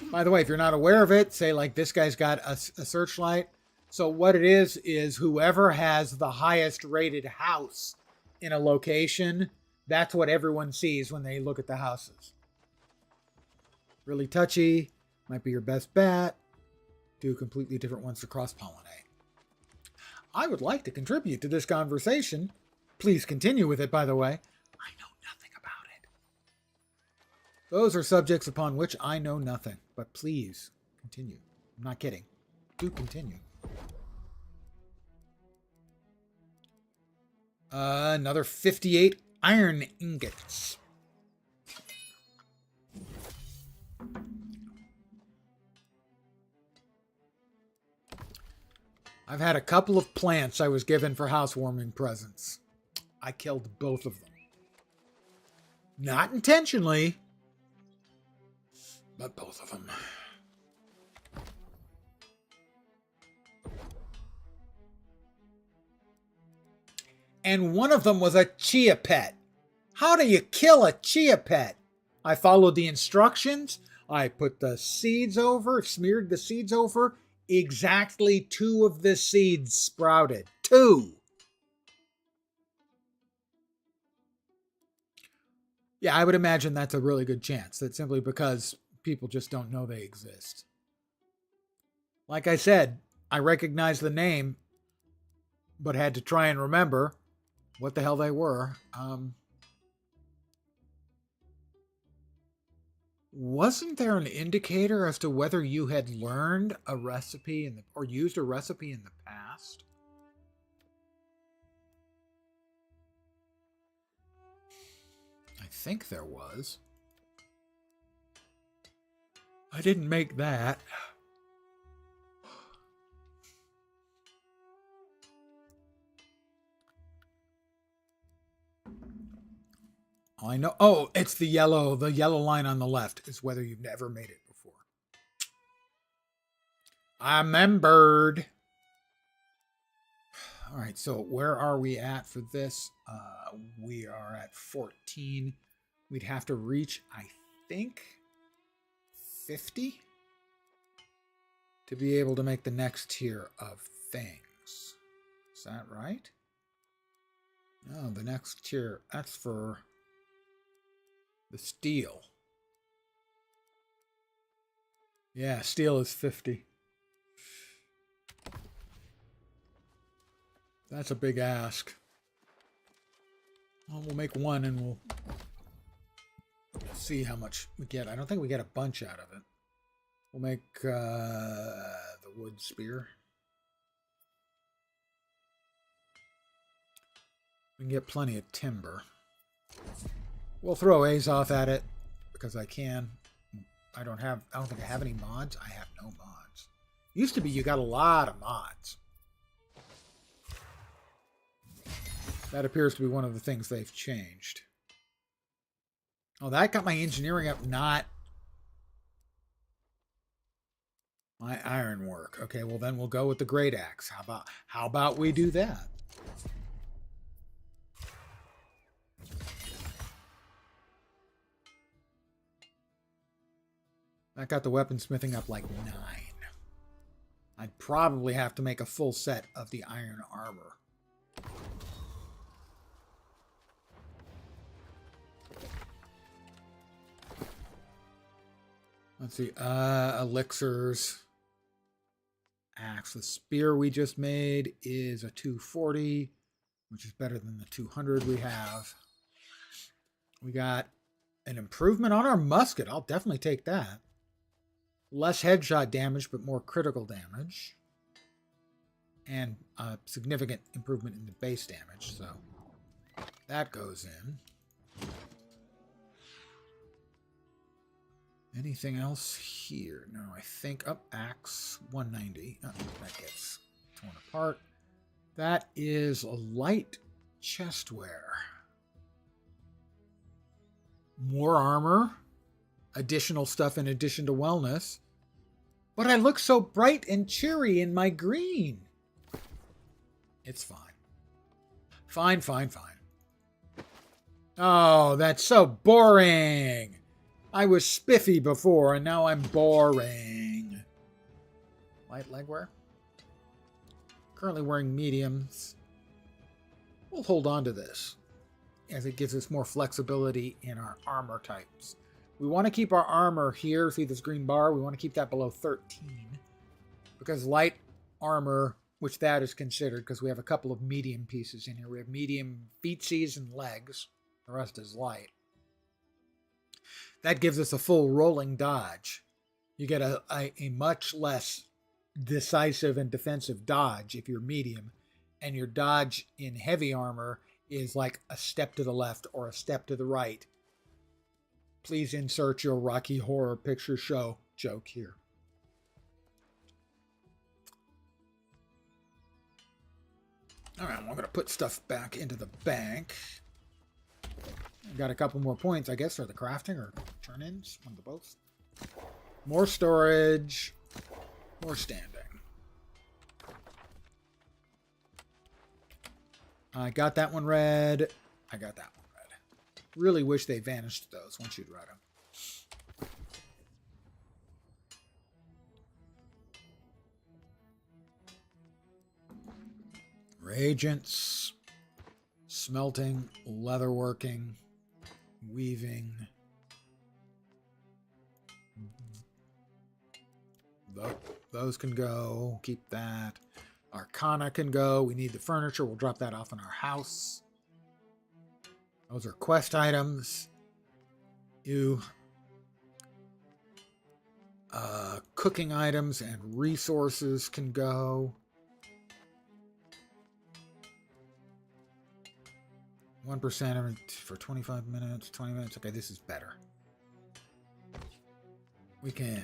By the way, if you're not aware of it, say like this guy's got a searchlight. So what it is whoever has the highest rated house in a location, that's what everyone sees when they look at the houses. Really touchy, might be your best bet. Two completely different ones to cross-pollinate. I would like to contribute to this conversation. Please continue with it, by the way. I know nothing about it. Those are subjects upon which I know nothing. But please, continue. I'm not kidding. Do continue. Another 58 iron ingots. I've had a couple of plants I was given for housewarming presents. I killed both of them. Not intentionally, but both of them. And one of them was a chia pet. How do you kill a chia pet? I followed the instructions. I put the seeds over, smeared the seeds over. Exactly 2 of the seeds sprouted. 2. Yeah, I would imagine that's a really good chance. That's simply because people just don't know they exist. Like I said, I recognized the name, but had to try and remember what the hell they were. Wasn't there an indicator as to whether you had learned a recipe or used a recipe in the past? I think there was. I didn't make that. I know. Oh, it's the yellow line on the left is whether you've never made it before. I remembered. All right, so where are we at for this? We are at 14. We'd have to reach, I think, 50 to be able to make the next tier of things. Is that right? No, the next tier, that's for the steel. Yeah, steel is 50. That's a big ask. Well, we'll make one and we'll see how much we get. I don't think we get a bunch out of it. We'll make the wood spear. We can get plenty of timber. We'll throw Azoth at it because I can. I don't think I have any mods. I have no mods. Used to be you got a lot of mods. That appears to be one of the things they've changed. Oh, that got my engineering up, not my ironwork. Okay, well then we'll go with the great axe. How about we do that? That got the weaponsmithing up like 9. I'd probably have to make a full set of the iron armor. Let's see. Elixirs. Axe. The spear we just made is a 240, which is better than the 200 we have. We got an improvement on our musket. I'll definitely take that. Less headshot damage, but more critical damage. And a significant improvement in the base damage. So that goes in. Anything else here? No, I think... Oh, axe 190. Oh, that gets torn apart. That is a light chestware. More armor. Additional stuff in addition to wellness. But I look so bright and cheery in my green. It's fine. Fine, fine, fine. Oh, that's so boring. I was spiffy before, and now I'm boring. Light legwear. Currently wearing mediums. We'll hold on to this, as it gives us more flexibility in our armor types. We want to keep our armor here. See this green bar? We want to keep that below 13. Because light armor, which that is considered, because we have a couple of medium pieces in here. We have medium feetsies and legs. The rest is light. That gives us a full rolling dodge. You get a much less decisive and defensive dodge if you're medium. And your dodge in heavy armor is like a step to the left or a step to the right. Please insert your Rocky Horror Picture Show joke here. All right, I'm going to put stuff back into the bank. Got a couple more points, I guess, for the crafting or turn-ins. One of the both. More storage. More standing. I got that one red. I got that one red. Really wish they vanished those once you'd read them. Reagents. Smelting. Leatherworking. Weaving. Those can go. Keep that. Arcana can go. We need the furniture. We'll drop that off in our house. Those are quest items. Cooking items and resources can go. 1% for 25 minutes, 20 minutes. Okay, this is better. We can.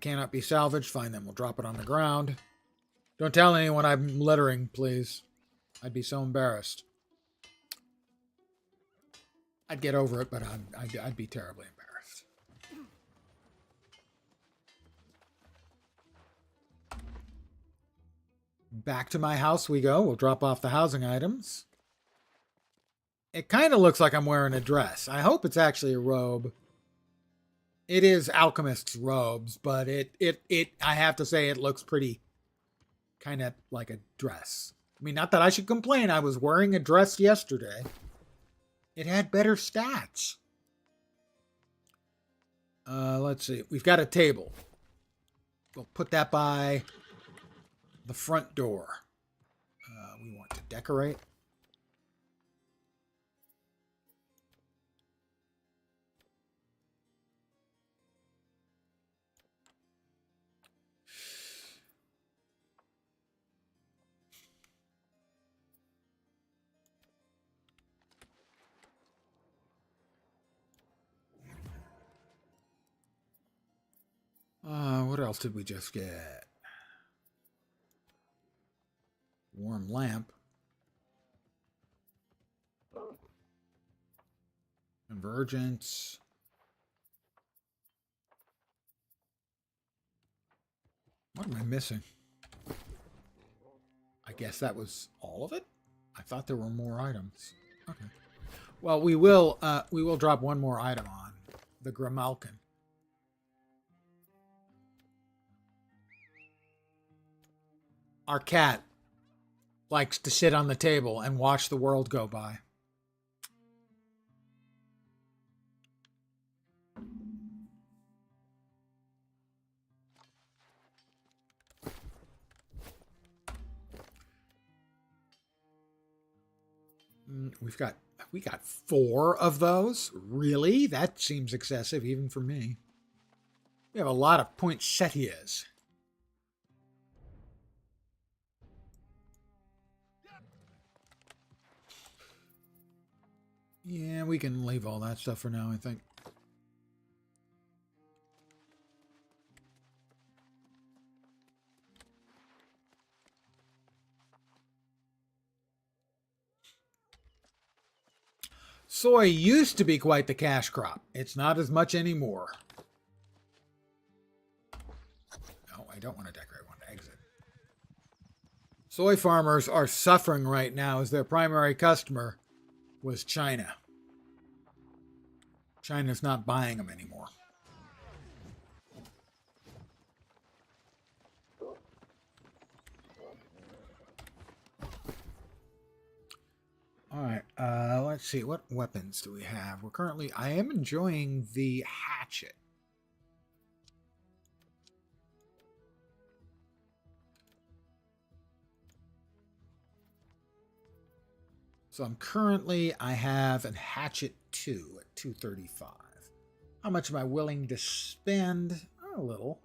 Cannot be salvaged. Fine, then we'll drop it on the ground. Don't tell anyone I'm littering, please. I'd be so embarrassed. I'd get over it, but I'd be terribly embarrassed. Back to my house we go. We'll drop off the housing items. It kind of looks like I'm wearing a dress. I hope it's actually a robe. It is alchemist's robes, but I have to say it looks pretty kind of like a dress. I mean, not that I should complain. I was wearing a dress yesterday. It had better stats. Let's see. We've got a table. We'll put that by the front door. We want to decorate. What else did we just get? Warm lamp. Convergence. What am I missing? I guess that was all of it? I thought there were more items. Okay. Well, we will drop one more item on the Grimalkin. Our cat likes to sit on the table and watch the world go by. We got 4 of those? Really? That seems excessive even for me. We have a lot of poinsettias. Yeah, we can leave all that stuff for now, I think. Soy used to be quite the cash crop. It's not as much anymore. No, I don't want to decorate. I want to exit. Soy farmers are suffering right now as their primary customer was China. China's not buying them anymore. All right, let's see. What weapons do we have? I am enjoying the hatchet. So I have a hatchet 2 at 235. How much am I willing to spend? A little.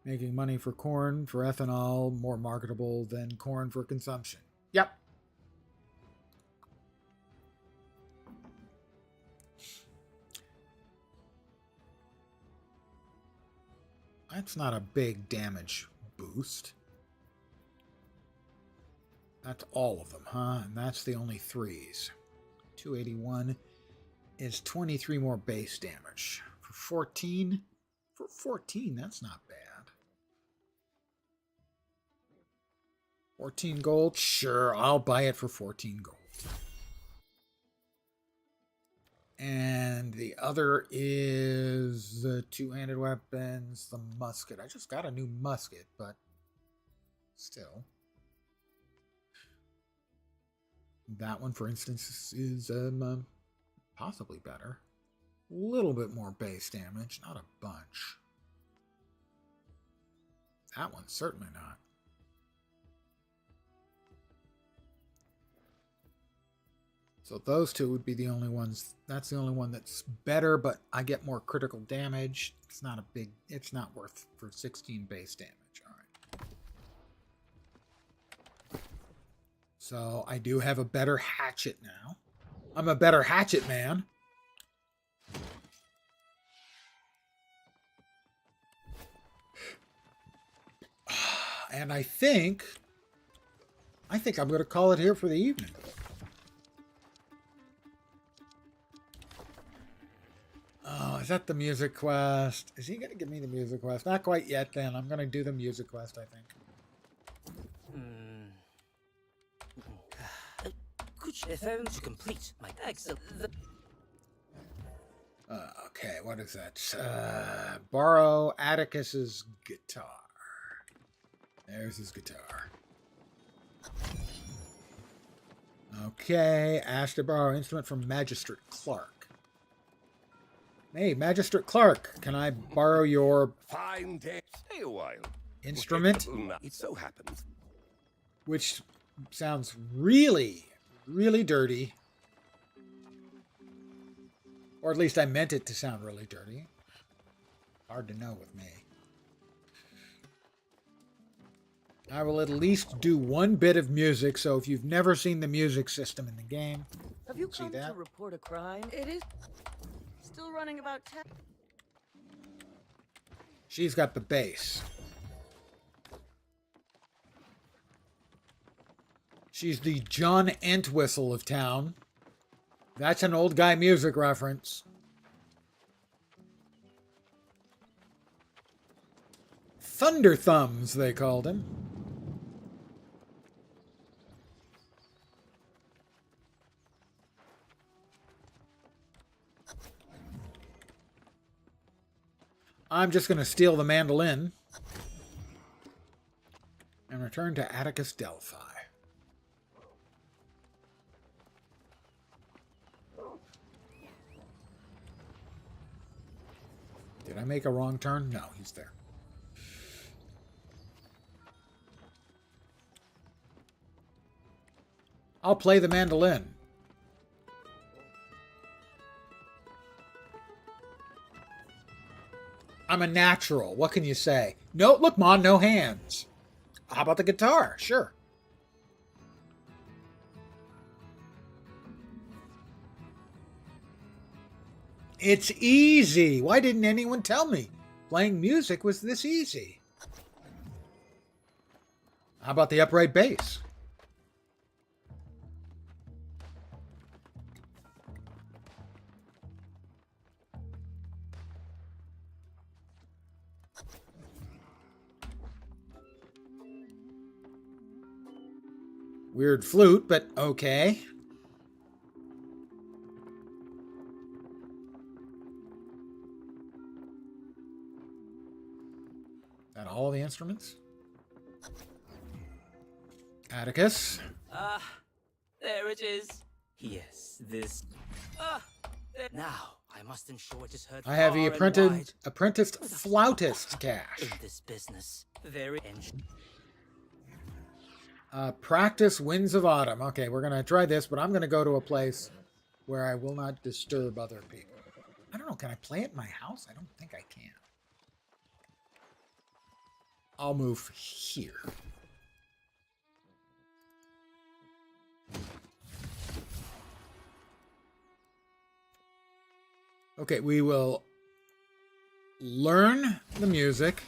Making money for corn, for ethanol, more marketable than corn for consumption. Yep. That's not a big damage boost. That's all of them, huh? And that's the only 3s. 281 is 23 more base damage. For 14? For 14, that's not bad. 14 gold? Sure, I'll buy it for 14 gold. And the other is the two-handed weapons, the musket. I just got a new musket, but still. That one, for instance, is possibly better. A little bit more base damage, not a bunch. That one's certainly not. So those two would be the only ones. That's the only one that's better, but I get more critical damage. It's not worth for 16 base damage. All right. So I do have a better hatchet now. I'm a better hatchet man. And I think I'm going to call it here for the evening. Oh, is that the music quest? Is he going to give me the music quest? Not quite yet, then. I'm going to do the music quest, I think. Phone to complete my bag, so Okay, what is that? Borrow Atticus's guitar. There's his guitar. Okay, ask to borrow instrument from Magistrate Clark. Hey, Magistrate Clark, can I borrow your fine day? Stay a while. Instrument? It so happens. Which sounds really, really dirty. Or at least I meant it to sound really dirty. Hard to know with me. I will at least do one bit of music, so if you've never seen the music system in the game, have you see come that? to report a crime? It is still running about 10. She's got the bass. She's the John Entwistle of town. That's an old guy music reference. Thunder Thumbs, they called him. I'm just going to steal the mandolin and return to Atticus Delphi. Did I make a wrong turn? No, he's there. I'll play the mandolin. I'm a natural. What can you say? No, look, Mon, no hands. How about the guitar? Sure. It's easy. Why didn't anyone tell me? Playing music was this easy. How about the upright bass? Weird flute, but okay. That all the instruments? Atticus? There it is. Yes, this. Now, I must ensure it is heard. I have the far and wide. apprenticed flautist cache. In this business, very Practice Winds of Autumn. Okay, we're going to try this, but I'm going to go to a place where I will not disturb other people. I don't know. Can I play it in my house? I don't think I can. I'll move here. Okay, we will learn the music.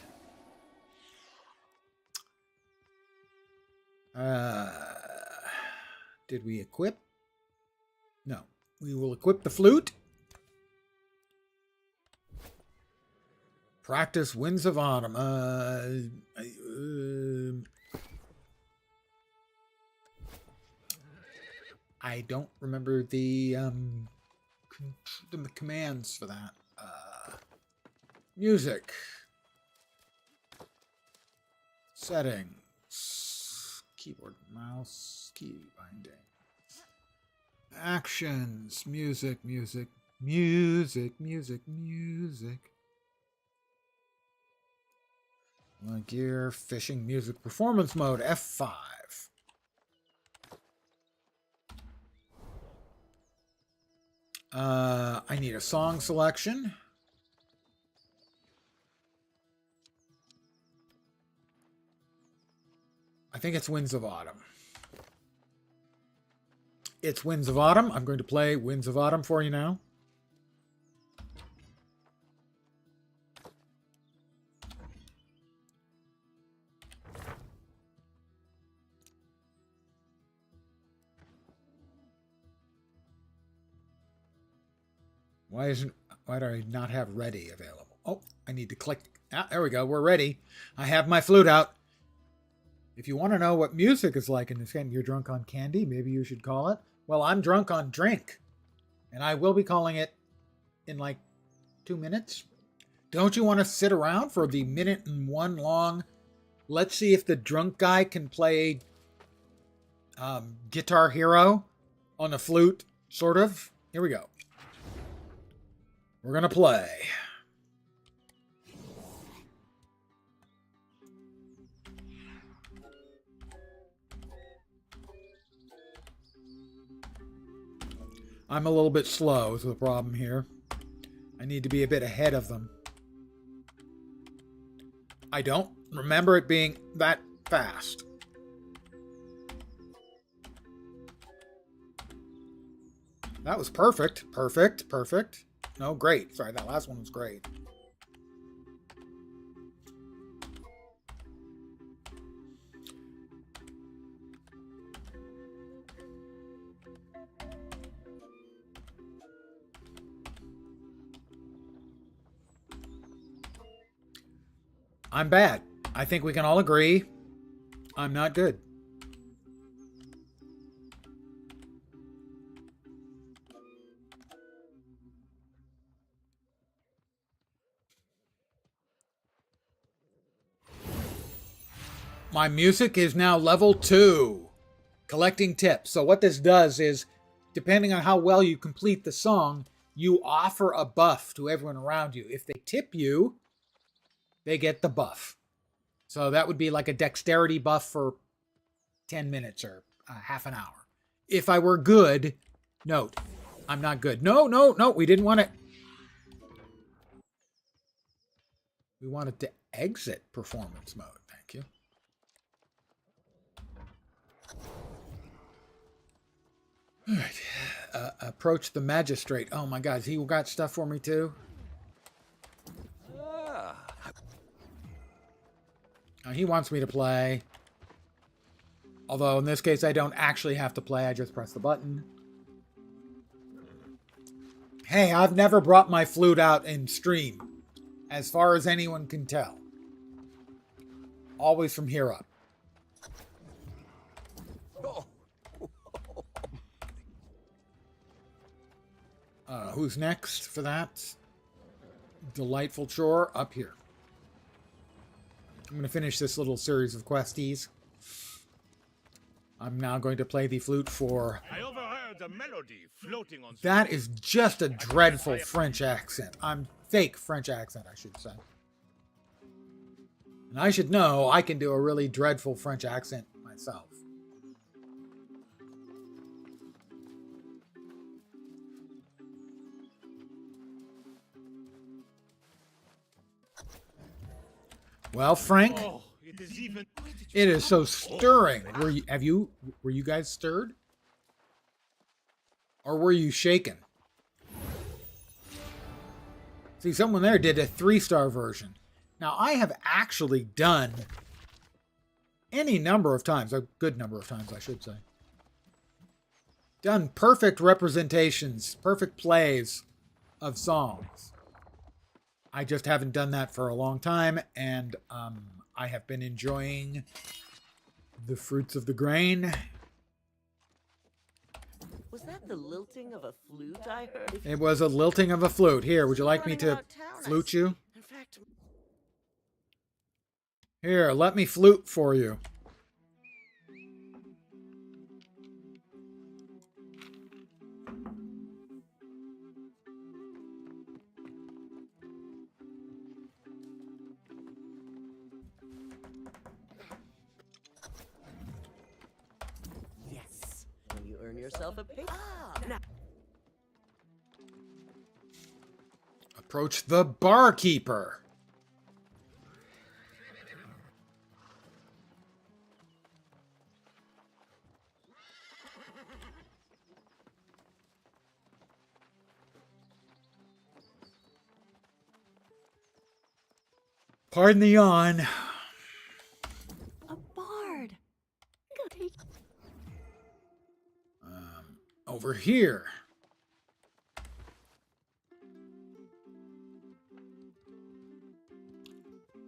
Did we equip? No. We will equip the flute. Practice Winds of Autumn. I don't remember the commands for that. Music. Settings. Keyboard, mouse, key binding. Actions. Music. Gear, fishing, music, performance mode, F5. I need a song selection. I think it's Winds of Autumn. It's Winds of Autumn. I'm going to play Winds of Autumn for you now. Why do I not have ready available? Oh, I need to click. Ah, there we go. We're ready. I have my flute out. If you want to know what music is like in this game, you're drunk on candy, maybe you should call it. Well, I'm drunk on drink. And I will be calling it in like 2 minutes. Don't you want to sit around for the minute and one long? Let's see if the drunk guy can play Guitar Hero on a flute, sort of. Here we go. We're going to play. I'm a little bit slow is the problem here. I need to be a bit ahead of them. I don't remember it being that fast. That was perfect. Perfect. No, great. Sorry, that last one was great. I'm bad. I think we can all agree I'm not good. My music is now level 2. Collecting tips. So what this does is, depending on how well you complete the song, you offer a buff to everyone around you. If they tip you, they get the buff. So that would be like a dexterity buff for 10 minutes or half an hour. If I were good, note, I'm not good. No, we didn't want it. We wanted to exit performance mode. Thank you. All right. Approach the magistrate. Oh my God, he got stuff for me too? He wants me to play. Although in this case, I don't actually have to play. I just press the button. Hey, I've never brought my flute out in stream, as far as anyone can tell. Always from here up. Who's next for that? Delightful chore up here. I'm going to finish this little series of questies. I'm now going to play the flute for... I overheard a melody floating on... That is just a dreadful French accent. Fake French accent, I should say. And I should know I can do a really dreadful French accent myself. Well, Frank, it is so stirring. Were you guys stirred? Or were you shaken? See, someone there did a 3-star version. Now, I have actually done any number of times, a good number of times, I should say, done perfect representations, perfect plays of songs. I just haven't done that for a long time, and I have been enjoying the fruits of the grain. Was that the lilting of a flute I heard? It was a lilting of a flute. Here, would you like me to flute you? In fact, Here, let me flute for you. yes. When you earn yourself a pay. Now. Approach the barkeeper. Pardon the yawn. A bard. Go take. Over here.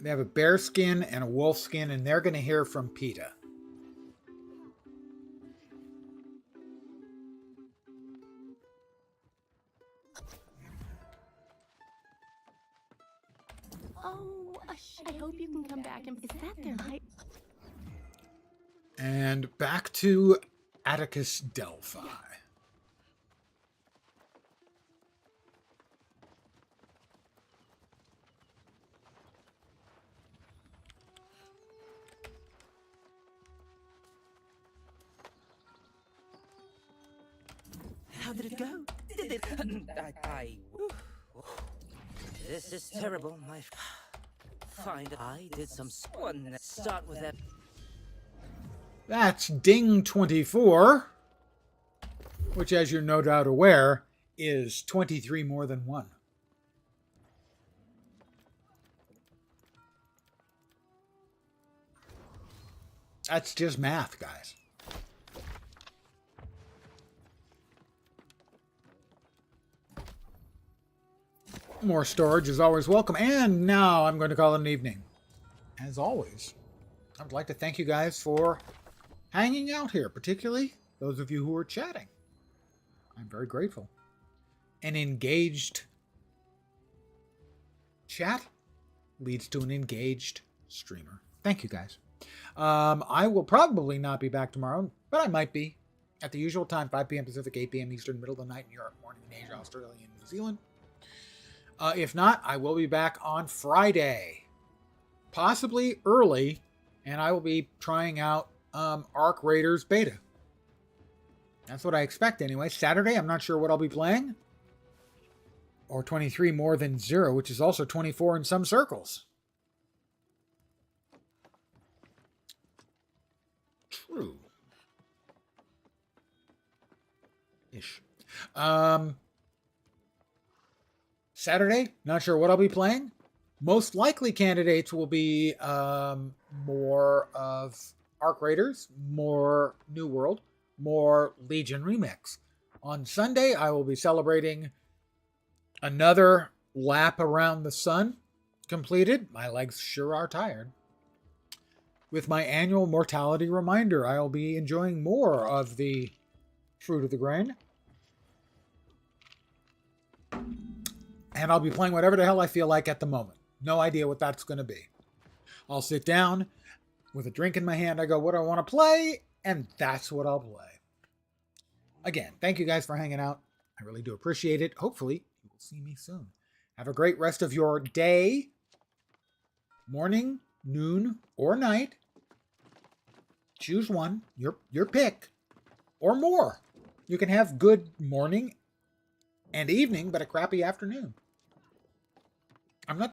They have a bear skin and a wolf skin, and they're going to hear from PETA. Oh, I hope you can come back and... Is that their night? And back to Atticus Delphi. How did it go? Did it? This is terrible. I did some one. Start with that. That's Ding 24, which, as you're no doubt aware, is 23 more than 1. That's just math, guys. More storage is always welcome. And now I'm going to call it an evening. As always, I would like to thank you guys for hanging out here, particularly those of you who are chatting. I'm very grateful. An engaged chat leads to an engaged streamer. Thank you, guys. I will probably not be back tomorrow, but I might be at the usual time, 5 p.m. Pacific, 8 p.m. Eastern, middle of the night in Europe, morning in Asia, Australia, and New Zealand. If not, I will be back on Friday, possibly early, and I will be trying out Arc Raiders Beta. That's what I expect anyway. Saturday, I'm not sure what I'll be playing. Or 23 more than 0, which is also 24 in some circles. True. Ish. Saturday, not sure what I'll be playing. Most likely candidates will be more of Arc Raiders, more New World, more Legion Remix. On Sunday, I will be celebrating another lap around the sun completed. My legs sure are tired. With my annual mortality reminder, I'll be enjoying more of the fruit of the grain. And I'll be playing whatever the hell I feel like at the moment. No idea what that's going to be. I'll sit down with a drink in my hand. I go, what do I want to play? And that's what I'll play. Again, thank you guys for hanging out. I really do appreciate it. Hopefully, you will see me soon. Have a great rest of your day, morning, noon, or night. Choose one, your pick, or more. You can have good morning and evening, but a crappy afternoon. I'm not